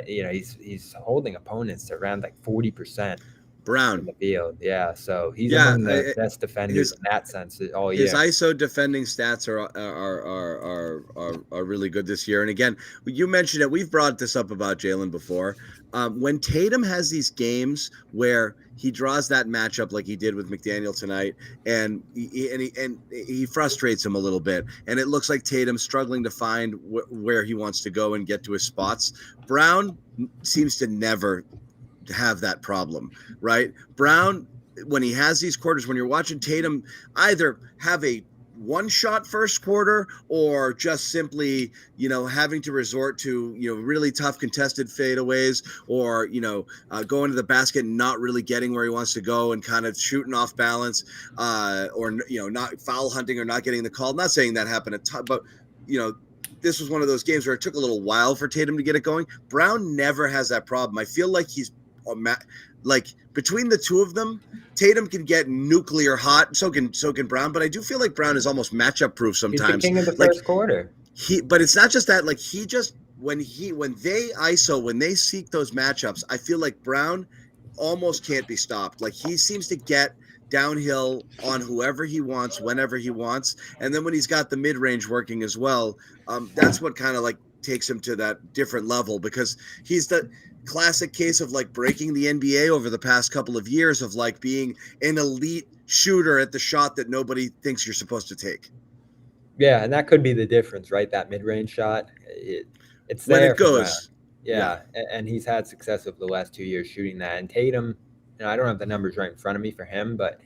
he's holding opponents to around like 40%. Brown in the field, yeah. So he's among the best defenders in that sense all year. His ISO defending stats are really good this year. And again, you mentioned it. We've brought this up about Jalen before. When Tatum has these games where he draws that matchup like he did with McDaniel tonight, and he frustrates him a little bit, and it looks like Tatum's struggling to find where he wants to go and get to his spots. Brown seems to never have that problem, right? Brown, when he has these quarters, when you're watching Tatum either have a one-shot first quarter or just simply, having to resort to, really tough contested fadeaways, or, going to the basket and not really getting where he wants to go and kind of shooting off balance, or, not foul hunting or not getting the call. I'm not saying that happened a ton, but, this was one of those games where it took a little while for Tatum to get it going. Brown never has that problem. I feel like he's like between the two of them, Tatum can get nuclear hot. So can Brown. But I do feel like Brown is almost matchup proof sometimes. He's the king of the first quarter. But it's not just that. Like he just when they ISO, when they seek those matchups, I feel like Brown almost can't be stopped. Like he seems to get downhill on whoever he wants, whenever he wants, and then when he's got the mid range working as well, that's what kind of like takes him to that different level, because he's the classic case of like breaking the NBA over the past couple of years of like being an elite shooter at the shot that nobody thinks you're supposed to take. Yeah, and that could be the difference, right? That mid-range shot, it's when there it goes. Yeah, and he's had success over the last 2 years shooting that. And Tatum, I don't have the numbers right in front of me for him, but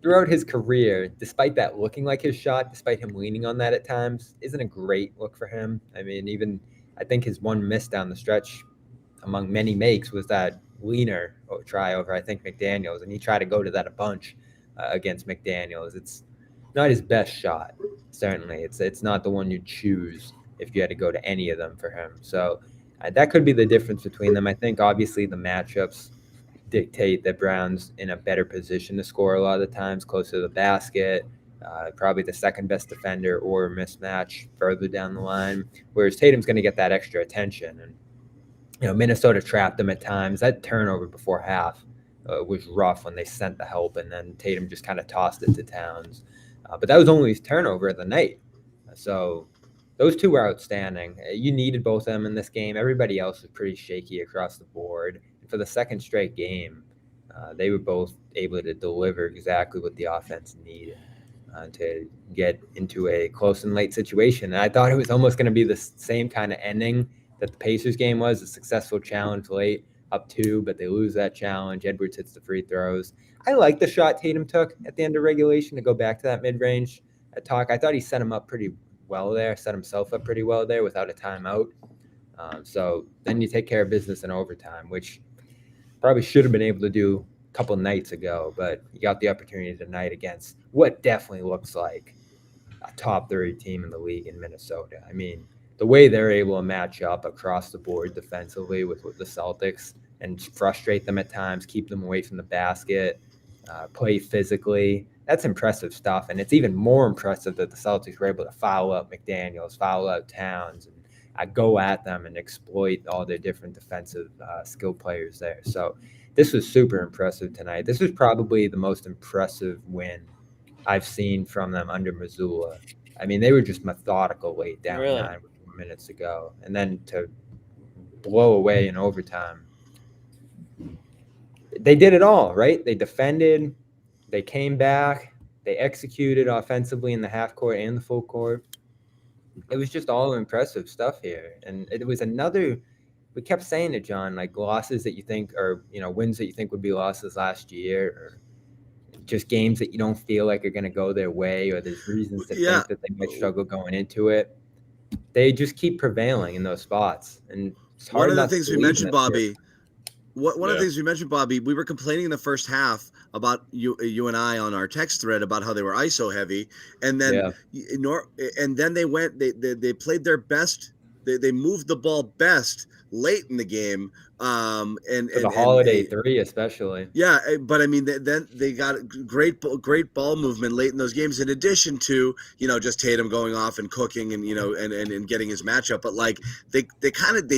throughout his career, despite that looking like his shot, despite him leaning on that at times, isn't a great look for him. I mean, even I think his one miss down the stretch among many makes was that leaner try over, I think, McDaniels, and he tried to go to that a bunch against McDaniels. It's not his best shot, certainly. It's not the one you'd choose if you had to go to any of them for him. So that could be the difference between them. I think, obviously, the matchups dictate that Brown's in a better position to score a lot of the times, closer to the basket, probably the second best defender or mismatch further down the line, whereas Tatum's going to get that extra attention. And Minnesota trapped them at times. That turnover before half was rough when they sent the help, and then Tatum just kind of tossed it to Towns. But that was only his turnover of the night. So those two were outstanding. You needed both of them in this game. Everybody else was pretty shaky across the board. And for the second straight game, they were both able to deliver exactly what the offense needed to get into a close and late situation. And I thought it was almost going to be the same kind of ending that the Pacers game was, a successful challenge late, up 2, but they lose that challenge. Edwards hits the free throws. I like the shot Tatum took at the end of regulation to go back to that mid-range talk. I thought he set himself up pretty well there without a timeout. So then you take care of business in overtime, which probably should have been able to do a couple nights ago, but you got the opportunity tonight against what definitely looks like a top 30 team in the league in Minnesota. I mean, the way they're able to match up across the board defensively with the Celtics and frustrate them at times, keep them away from the basket, play physically, that's impressive stuff. And it's even more impressive that the Celtics were able to foul out McDaniels, foul out Towns, and go at them and exploit all their different defensive skill players there. So this was super impressive tonight. This was probably the most impressive win I've seen from them under Missoula. I mean, they were just methodical late down 9 minutes ago, and then to blow away in overtime. They did it all, right? They defended, they came back, they executed offensively in the half court and the full court. It was just all impressive stuff here. And it was we kept saying it, John, like losses that you think, or, wins that you think would be losses last year, or just games that you don't feel like are going to go their way, or there's reasons to think that they might struggle going into it. they just keep prevailing in those spots. And it's hard One of the not to things we believe in mentioned, this year. Bobby. One of the things we mentioned, Bobby, we were complaining in the first half about you and I on our text thread about how they were ISO heavy, and then they played their best. They moved the ball best late in the game, and For the holiday three especially. Yeah, but I mean, then they got great ball movement late in those games. In addition to just Tatum going off and cooking and and getting his matchup. But like they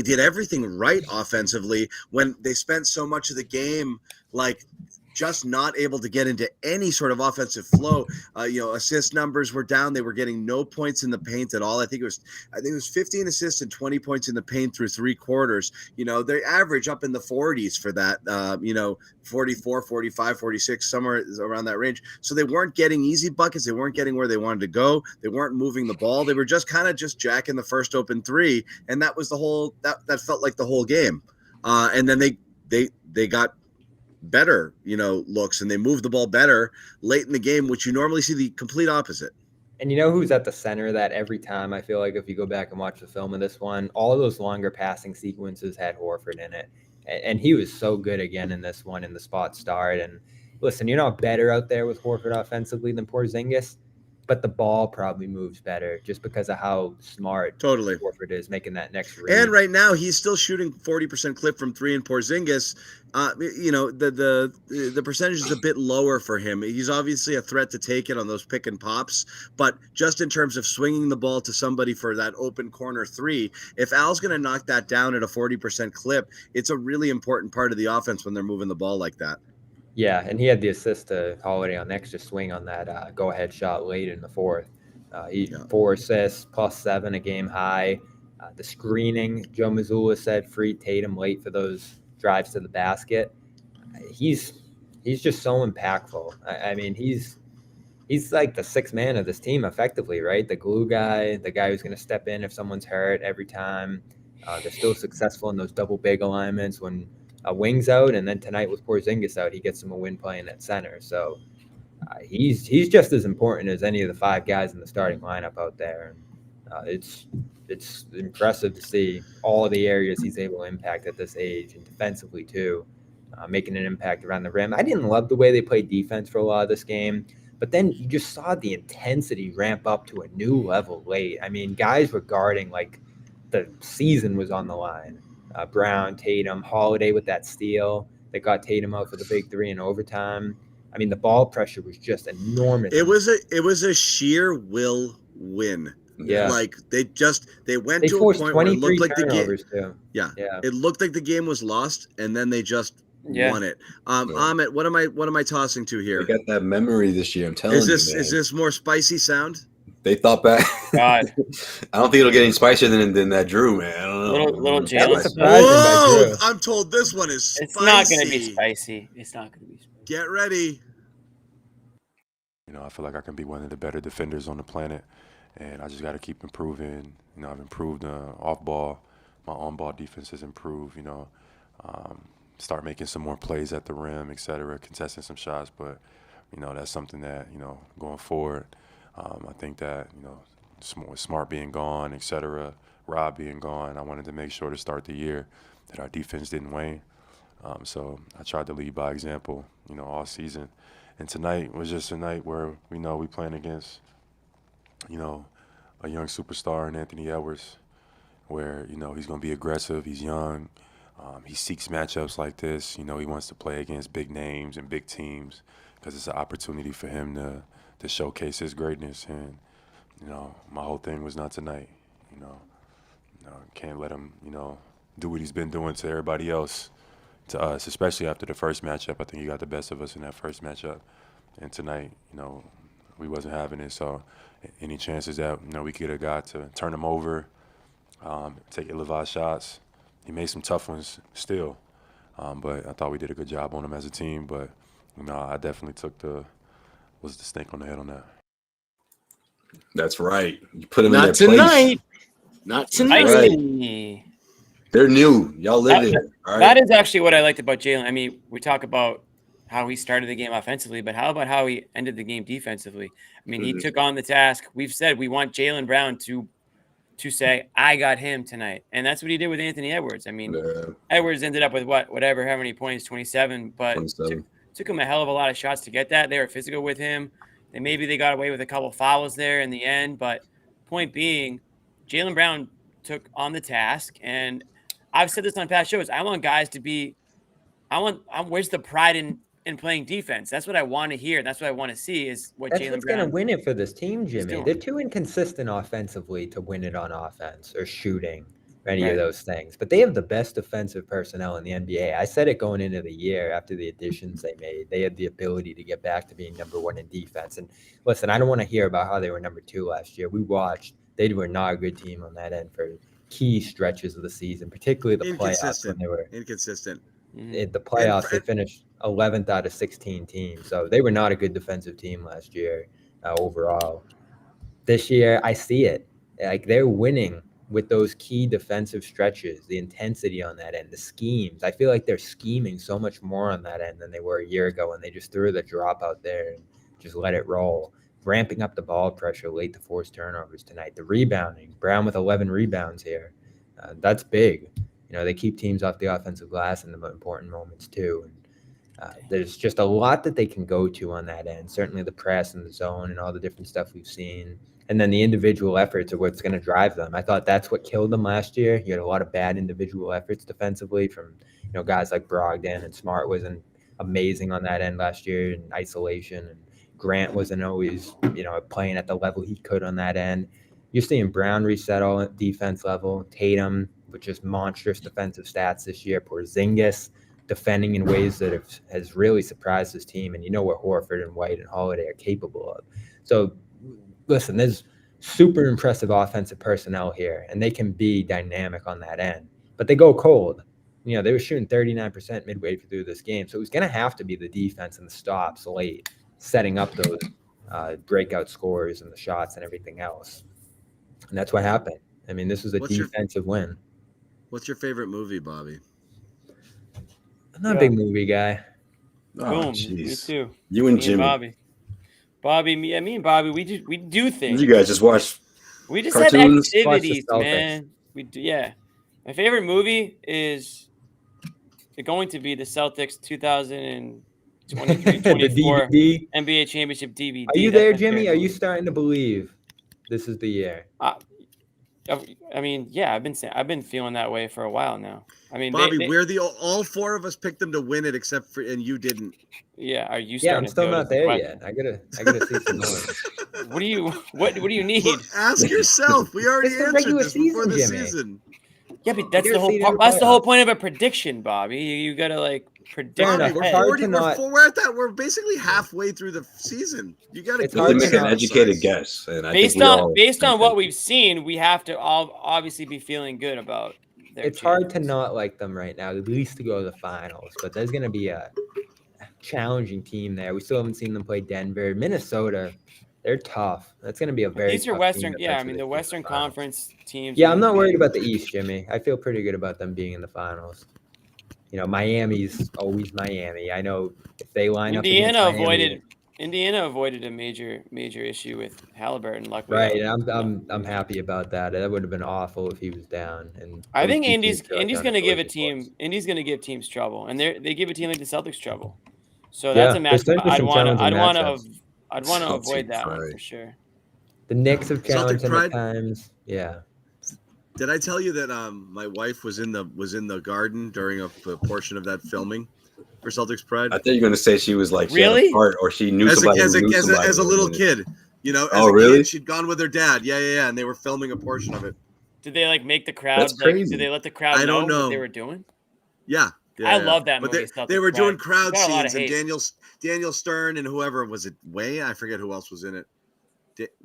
did everything right offensively when they spent so much of the game like just not able to get into any sort of offensive flow. Assist numbers were down. They were getting no points in the paint at all. I think it was 15 assists and 20 points in the paint through 3 quarters. They average up in the 40s for that. 44, 45, 46, somewhere around that range. So they weren't getting easy buckets. They weren't getting where they wanted to go. They weren't moving the ball. They were just kind of just jacking the first open 3, and that was the whole. That felt like the whole game. And then they got better, looks, and they moved the ball better late in the game, which you normally see the complete opposite. And you know who's at the center of that every time? I feel like if you go back and watch the film of this one, all of those longer passing sequences had Horford in it. And he was so good again in this one in the spot start. And listen, you're not better out there with Horford offensively than Porzingis, but the ball probably moves better just because of how smart Horford is making that next read. And right now he's still shooting 40% clip from 3, and Porzingis, the percentage is a bit lower for him. He's obviously a threat to take it on those pick and pops, but just in terms of swinging the ball to somebody for that open corner 3, if Al's going to knock that down at a 40% clip, it's a really important part of the offense when they're moving the ball like that. Yeah, and he had the assist to Holiday on the extra swing on that go-ahead shot late in the 4th. 4 assists, +7, a game high. The screening, Joe Mazzulla said, freed Tatum late for those drives to the basket. He's just so impactful. I mean, he's like the 6th man of this team effectively, right? The glue guy, the guy who's going to step in if someone's hurt every time. They're still successful in those double big alignments when Wings out, and then tonight with Porzingis out, he gets him a win playing at center. So he's just as important as any of the 5 guys in the starting lineup out there. It's impressive to see all of the areas he's able to impact at this age, and defensively too, making an impact around the rim. I didn't love the way they played defense for a lot of this game, but then you just saw the intensity ramp up to a new level late. I mean, guys were guarding like the season was on the line. Brown, Tatum, Holiday with that steal that got Tatum out for the big 3 in overtime. I mean, the ball pressure was just enormous. It was a sheer will win. Yeah, like they went to a point where it looked like the game. Yeah, it looked like the game was lost, and then they just won it. Amit, what am I tossing to here? They got that memory this year. I'm telling you, man. Is this more spicy sound? They thought back. God. I don't think it'll get any spicier than that Drew, man. I don't know. Little Jalen. Whoa! I'm told this one is spicy. It's not going to be spicy. It's not going to be spicy. Get ready. I feel like I can be one of the better defenders on the planet, and I just got to keep improving. I've improved off ball. My on ball defense has improved. Start making some more plays at the rim, etc., contesting some shots. But that's something that going forward. I think that, Smart being gone, et cetera, Rob being gone, I wanted to make sure to start the year that our defense didn't wane. So I tried to lead by example, all season. And tonight was just a night where we know we playing against, a young superstar in Anthony Edwards, where, he's going to be aggressive, he's young, he seeks matchups like this. He wants to play against big names and big teams because it's an opportunity for him to showcase his greatness. And, my whole thing was not tonight. Can't let him, do what he's been doing to everybody else, to us, especially after the first matchup. I think he got the best of us in that first matchup. And tonight, we wasn't having it. So any chances that, we could have got to turn him over, take ill-advised shots. He made some tough ones still. But I thought we did a good job on him as a team. But, I definitely took the snake on the head on that. That's right. You put them Not in their tonight. place. Not tonight. Right. They're new. Y'all live it. All right? That is actually what I liked about Jalen. I mean, we talk about how he started the game offensively, but how about how he ended the game defensively? I mean, he took on the task. We've said we want Jaylen Brown to to say, I got him tonight. And that's what he did with Anthony Edwards. I mean, Yeah, Edwards ended up with whatever, how many points, 27, but 27. took him a hell of a lot of shots to get that. They were physical with him. And maybe they got away with a couple fouls there in the end. But point being, Jaylen Brown took on the task. And I've said this on past shows. I want guys to be, where's the pride in playing defense? That's what I want to hear. That's what I want to see is what That's Jaylen what's going to Brown win it for this team, Jimmy. doing. They're too inconsistent offensively to win it on offense or shooting or any Right. of those things. But they have the best defensive personnel in the NBA. I said it going into the year after the additions they made. They had the ability to get back to being number one in defense. And listen, I don't want to hear about how they were number two last year. We watched. They were not a good team on that end for key stretches of the season, particularly the playoffs when they were inconsistent. in the playoffs. They finished 11th out of 16 teams. So they were not a good defensive team last year overall. This year, I see it. Like they're winning with those key defensive stretches, the intensity on that end, the schemes. I feel like they're scheming so much more on that end than they were a year ago, and they just threw the drop out there and just let it roll. Ramping up the ball pressure late to force turnovers tonight. The rebounding, Brown with 11 rebounds here. That's big. You know, they keep teams off the offensive glass in the important moments too. And there's just a lot that they can go to on that end. Certainly the press and the zone and all the different stuff we've seen. And then the individual efforts are what's going to drive them. I thought that's what killed them last year. You had a lot of bad individual efforts defensively from, you know, guys like Brogdon, and Smart wasn't amazing on that end last year in isolation. And Grant wasn't always, you know, playing at the level he could on that end. You're seeing Brown reset all at defense level. Tatum with just monstrous defensive stats this year. Porzingis defending in ways that has really surprised his team. And you know what Horford and White and Holiday are capable of. So, listen, there's super impressive offensive personnel here, and they can be dynamic on that end. But they go cold. You know, they were shooting 39% midway through this game. So it was going to have to be the defense and the stops late, setting up those breakout scores and the shots and everything else. And that's what happened. I mean, this was a defensive win. What's your favorite movie, Bobby? I'm not a big movie guy. Boom. Me too. You and me Jimmy. And Bobby, me and Bobby, we do things. You guys just watch. We just cartoons? have activities, man. We do, yeah. My favorite movie is going to be the Celtics 2023-24 NBA Championship DVD. Are you there, Jimmy? Are you starting to believe this is the year? I mean, yeah, I've been feeling that way for a while now. I mean, Bobby, we're all four of us picked them to win it, except for and you didn't. Yeah, are you? Yeah, I'm still not there yet. I gotta see some more. What do you need? Well, ask yourself. We already answered this before the season. Yeah, but that's the whole. That's the whole point of a prediction, Bobby. You gotta like predict. Bobby, we're basically halfway through the season. You got to make an educated guess, and based on what we've seen, we have to all obviously be feeling good about. It's hard to not like them right now, at least to go to the finals. But there's gonna be a challenging team there. We still haven't seen them play Denver, Minnesota. They're tough. That's going to be a very. These are Western. Yeah, I mean the Western Conference teams. Yeah, I'm not worried about the East, Jimmy. I feel pretty good about them being in the finals. You know, Miami's always Miami. I know if they line up. Indiana avoided a major issue with Halliburton. Luckily, right. I'm happy about that. That would have been awful if he was down. And I think Indy's going to give a team. Indy's going to give teams trouble, and they give a team like the Celtics trouble. So that's a matchup I'd want to avoid that one for sure. The Knicks have challenged them at times. Yeah. Did I tell you that my wife was in the garden during a portion of that filming for Celtics Pride? I thought you were going to say she was like really, or she knew somebody as a little kid. You know, as a kid, she'd gone with her dad. Yeah, and they were filming a portion of it. Did they like make the crowd? That's crazy. Did they let the crowd know what they were doing? Yeah. I love that movie. But they were doing crowd scenes, and Daniel Stern and whoever was it, Wayne? I forget who else was in it.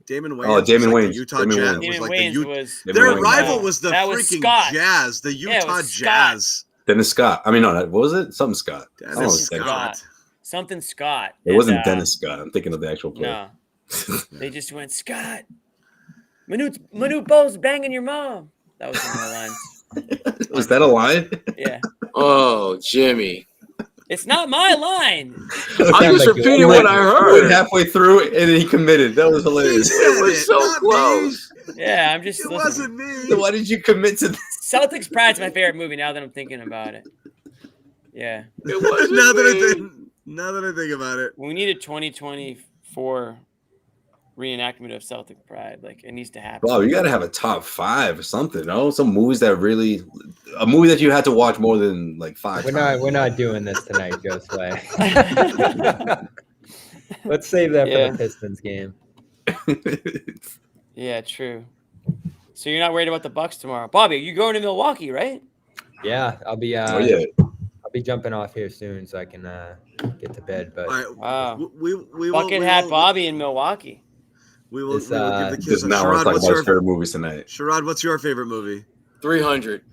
Damon Wayans. Oh, Damon Wayans. Utah Jazz. Damon Wayans Their rival was the freaking Jazz, the Utah Jazz. Dennis Scott. I mean, no, what was it? Something Scott. Dennis Scott. Something Scott. It wasn't Dennis Scott. I'm thinking of the actual player. No. They just went, Scott. Manute Bow's banging your mom. That was one of the lines. Was that a line? Yeah. Oh, Jimmy. It's not my line. I just repeated what I Went heard. halfway through it, and then he committed. That was hilarious. It was so close. Yeah, I'm just It listening. wasn't me. So why did you commit to this? Celtics Pride's my favorite movie now that I'm thinking about it. Yeah. It wasn't Now that I think about it. We need a 2024 reenactment of Celtic Pride. Like, it needs to happen. Bob, you got to have a top 5 or something. No, some movies that really, a movie that you had to watch more than like 5 times. We're not doing this tonight, Josue. Let's save that for the Pistons game. Yeah, true. So you're not worried about the Bucks tomorrow, Bobby? You going to Milwaukee, right? Yeah, I'll be. Oh yeah. I'll be jumping off here soon, so I can get to bed. But All right, Wow. we Bucket hat Bobby in Milwaukee. We will give the kids Just a now, we're Sherrod, talking what's about your favorite movies tonight. Sherrod, what's your favorite movie? 300.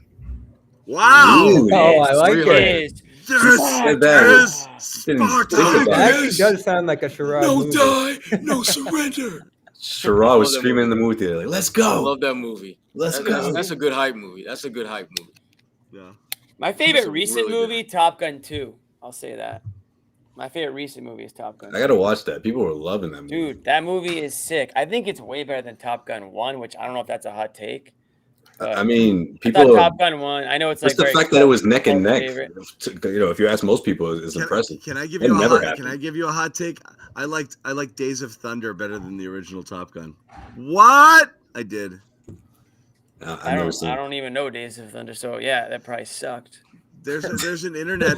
Wow. Ooh, oh, I like It it. is. Said that. There's Didn't think Sparta. about It actually it. does sound like a Sherrod movie. No surrender. Sherrod was I love that screaming in the movie. movie theater, like, "Let's I go, love that movie. let's That's, go." that's a good hype movie. That's a good hype movie. Yeah. My favorite That's a recent really good- movie, Top Gun 2. I'll say that. My favorite recent movie is Top Gun. I gotta watch that. People were loving that movie. Dude, that movie is sick. I think it's way better than Top Gun 1, which I don't know if that's a hot take. I mean, I thought people. Top Gun 1. I know it's like Just the very fact that it was neck and cult neck. favorite. You know, if you ask most people, is impressive. Can I give It you a never hot, happened. Can I give you a hot take? I liked Days of Thunder better than the original Top Gun. What? I did. I've I never don't. seen. I don't even know Days of Thunder. So yeah, that probably sucked. There's an internet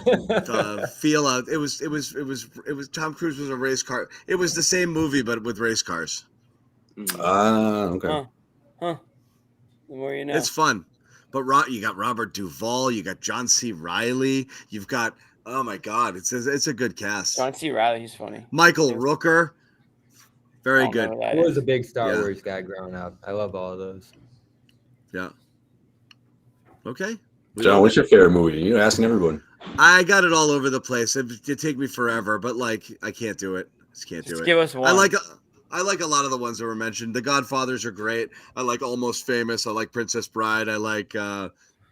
feel out. It was Tom Cruise was a race car. It was the same movie but with race cars. Okay. Huh. The more you know. It's fun. But you got Robert Duvall, you got John C. Reilly, you've got oh my god, it's a good cast. John C. Reilly, he's funny. Michael Rooker, very I don't good. know who that I was is. a big Star Yeah. Wars guy growing up. I love all of those. Yeah. Okay. John, what's your favorite movie? You're asking everyone. I got it all over the place. It'd take me forever, but like I can't do it. Just can't do Just it. give us one. I like a lot of the ones that were mentioned. The Godfathers are great. I like Almost Famous. I like Princess Bride. I like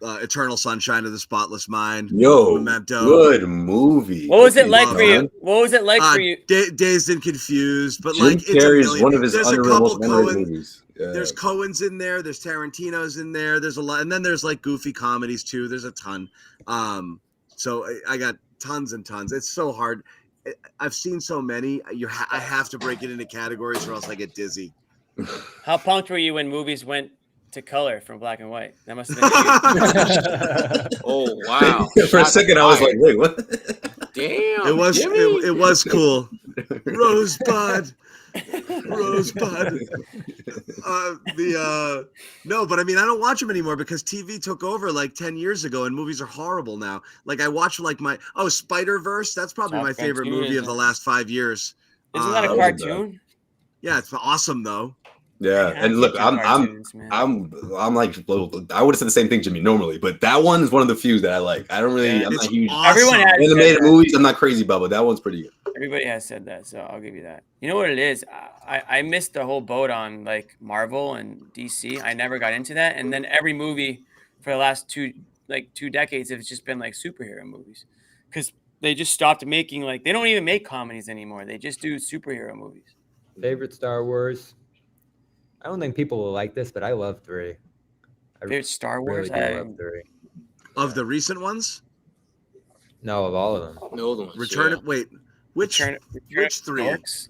Eternal Sunshine of the Spotless Mind. Yo, Memento. good movie. What was it like love for you? man. What was it like for you? Dazed and Confused, but Jim like it's a Carrey's million. one of his There's a underrated couple most underrated Coen. movies. Yeah. There's Coen's in there. There's Tarantino's in there. There's a lot, and then there's like goofy comedies too. There's a ton. So I got tons and tons. It's so hard. I've seen so many. I have to break it into categories, or else I get dizzy. How pumped were you when movies went to color from black and white? That must have been huge. Oh wow! For a second, I was like, "Wait, what?" Damn. It was Jimmy. it was cool. Rosebud. No, but I mean I don't watch them anymore because TV took over like 10 years ago and movies are horrible now. Like I watch like Spider-Verse, that's probably my favorite movie of the last 5 years. Isn't that a that wasn't cartoon? Yeah, it's awesome though. Yeah, and look, I'm like, I would have said the same thing, Jimmy, normally, but that one is one of the few that I like. I don't really, Yeah, I'm it's not huge. awesome. Everyone has Animated said that. movies, I'm not crazy about, but that one's pretty good. Everybody has said that, so I'll give you that. You know what it is? I missed the whole boat on like Marvel and DC. I never got into that, and then every movie for the last two decades have just been like superhero movies, because they just stopped making they don't even make comedies anymore. They just do superhero movies. Favorite Star Wars? I don't think people will like this, but I love 3. I Favorite Star Wars? really do love 3. Of the recent ones? No, of all of them. The old ones. Which which Return 3? Dorks?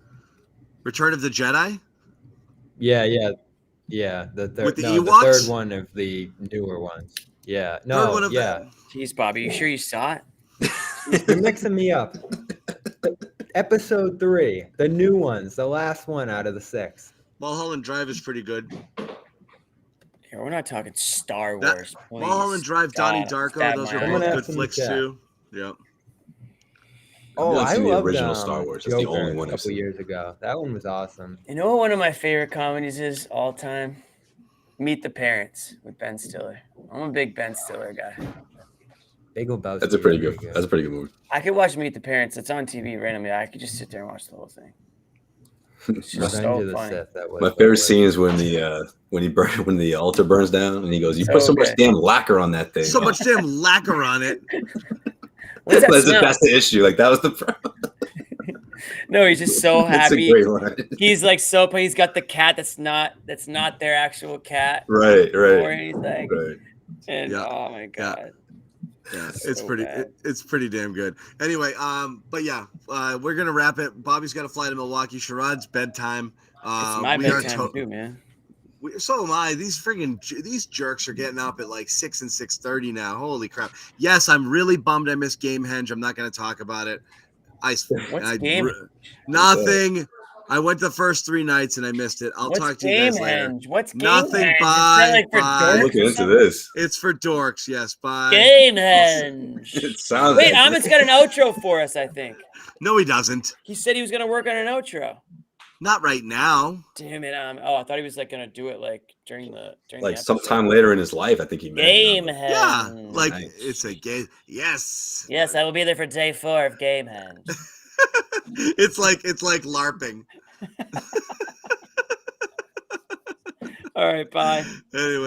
Return of the Jedi? Yeah. The third, With the the Ewoks? third one of the newer ones. Yeah. Third No. one of Yeah. Jeez, Bobby, you sure you saw it? You're mixing me up. Episode 3, the new ones, the last one out of the 6. Mulholland Drive is pretty good. Here, we're not talking Star That- Wars. Mulholland please. Drive, Donnie God, Darko, stab those my are I'm gonna both have good to flicks look that. too. Yep. Oh, I've I seen the loved original Star Wars. That's the Joker only one a I've couple seen. years ago. That one was awesome. You know what one of my favorite comedies is all time? Meet the Parents with Ben Stiller. I'm a big Ben Stiller guy. Big Lebowski. That's a pretty is good. very That's a pretty good movie. I could watch Meet the Parents. It's on TV randomly. I could just sit there and watch the whole thing. It's just Revenge so of the funny. Sith. That was My favorite scene is when the altar burns down, and he goes, "You put so much good. damn lacquer on that thing." So much damn lacquer on it. What's that smell? That's the issue. Like that was the problem. No, he's just so It's a happy. great line. He's like so. He's got the cat that's not their actual cat. Right. And he's like, Right. and Yeah. oh my god. Yeah, It's it's so pretty. bad. It's pretty damn good. Anyway, but yeah, we're gonna wrap it. Bobby's got to fly to Milwaukee. Sherrod's bedtime. It's my we are bedtime too, man. So am I. These jerks are getting up at like 6 and 6:30 now. Holy crap! Yes, I'm really bummed I missed Gamehenge. I'm not gonna talk about it. What's game? Nothing. I went the first 3 nights and I missed it. I'll What's talk to you guys later. Gamehenge? What's Nothing. Gamehenge? Bye. Is that like for Bye. dorks I'm or looking into something? this. It's for dorks. Yes. Bye. Gamehenge. It sounds. Wait, like Amit's got an outro for us, I think. No, he doesn't. He said he was gonna work on an outro. Not right now. Damn it, oh, I thought he was like gonna do it like during the like episode. sometime later in his life, I think he meant. Gamehenge. Yeah, like Nice. it's a game. Yes. Yes, I will be there for day 4 of Gamehenge. It's like LARPing. All right, bye. Anyway.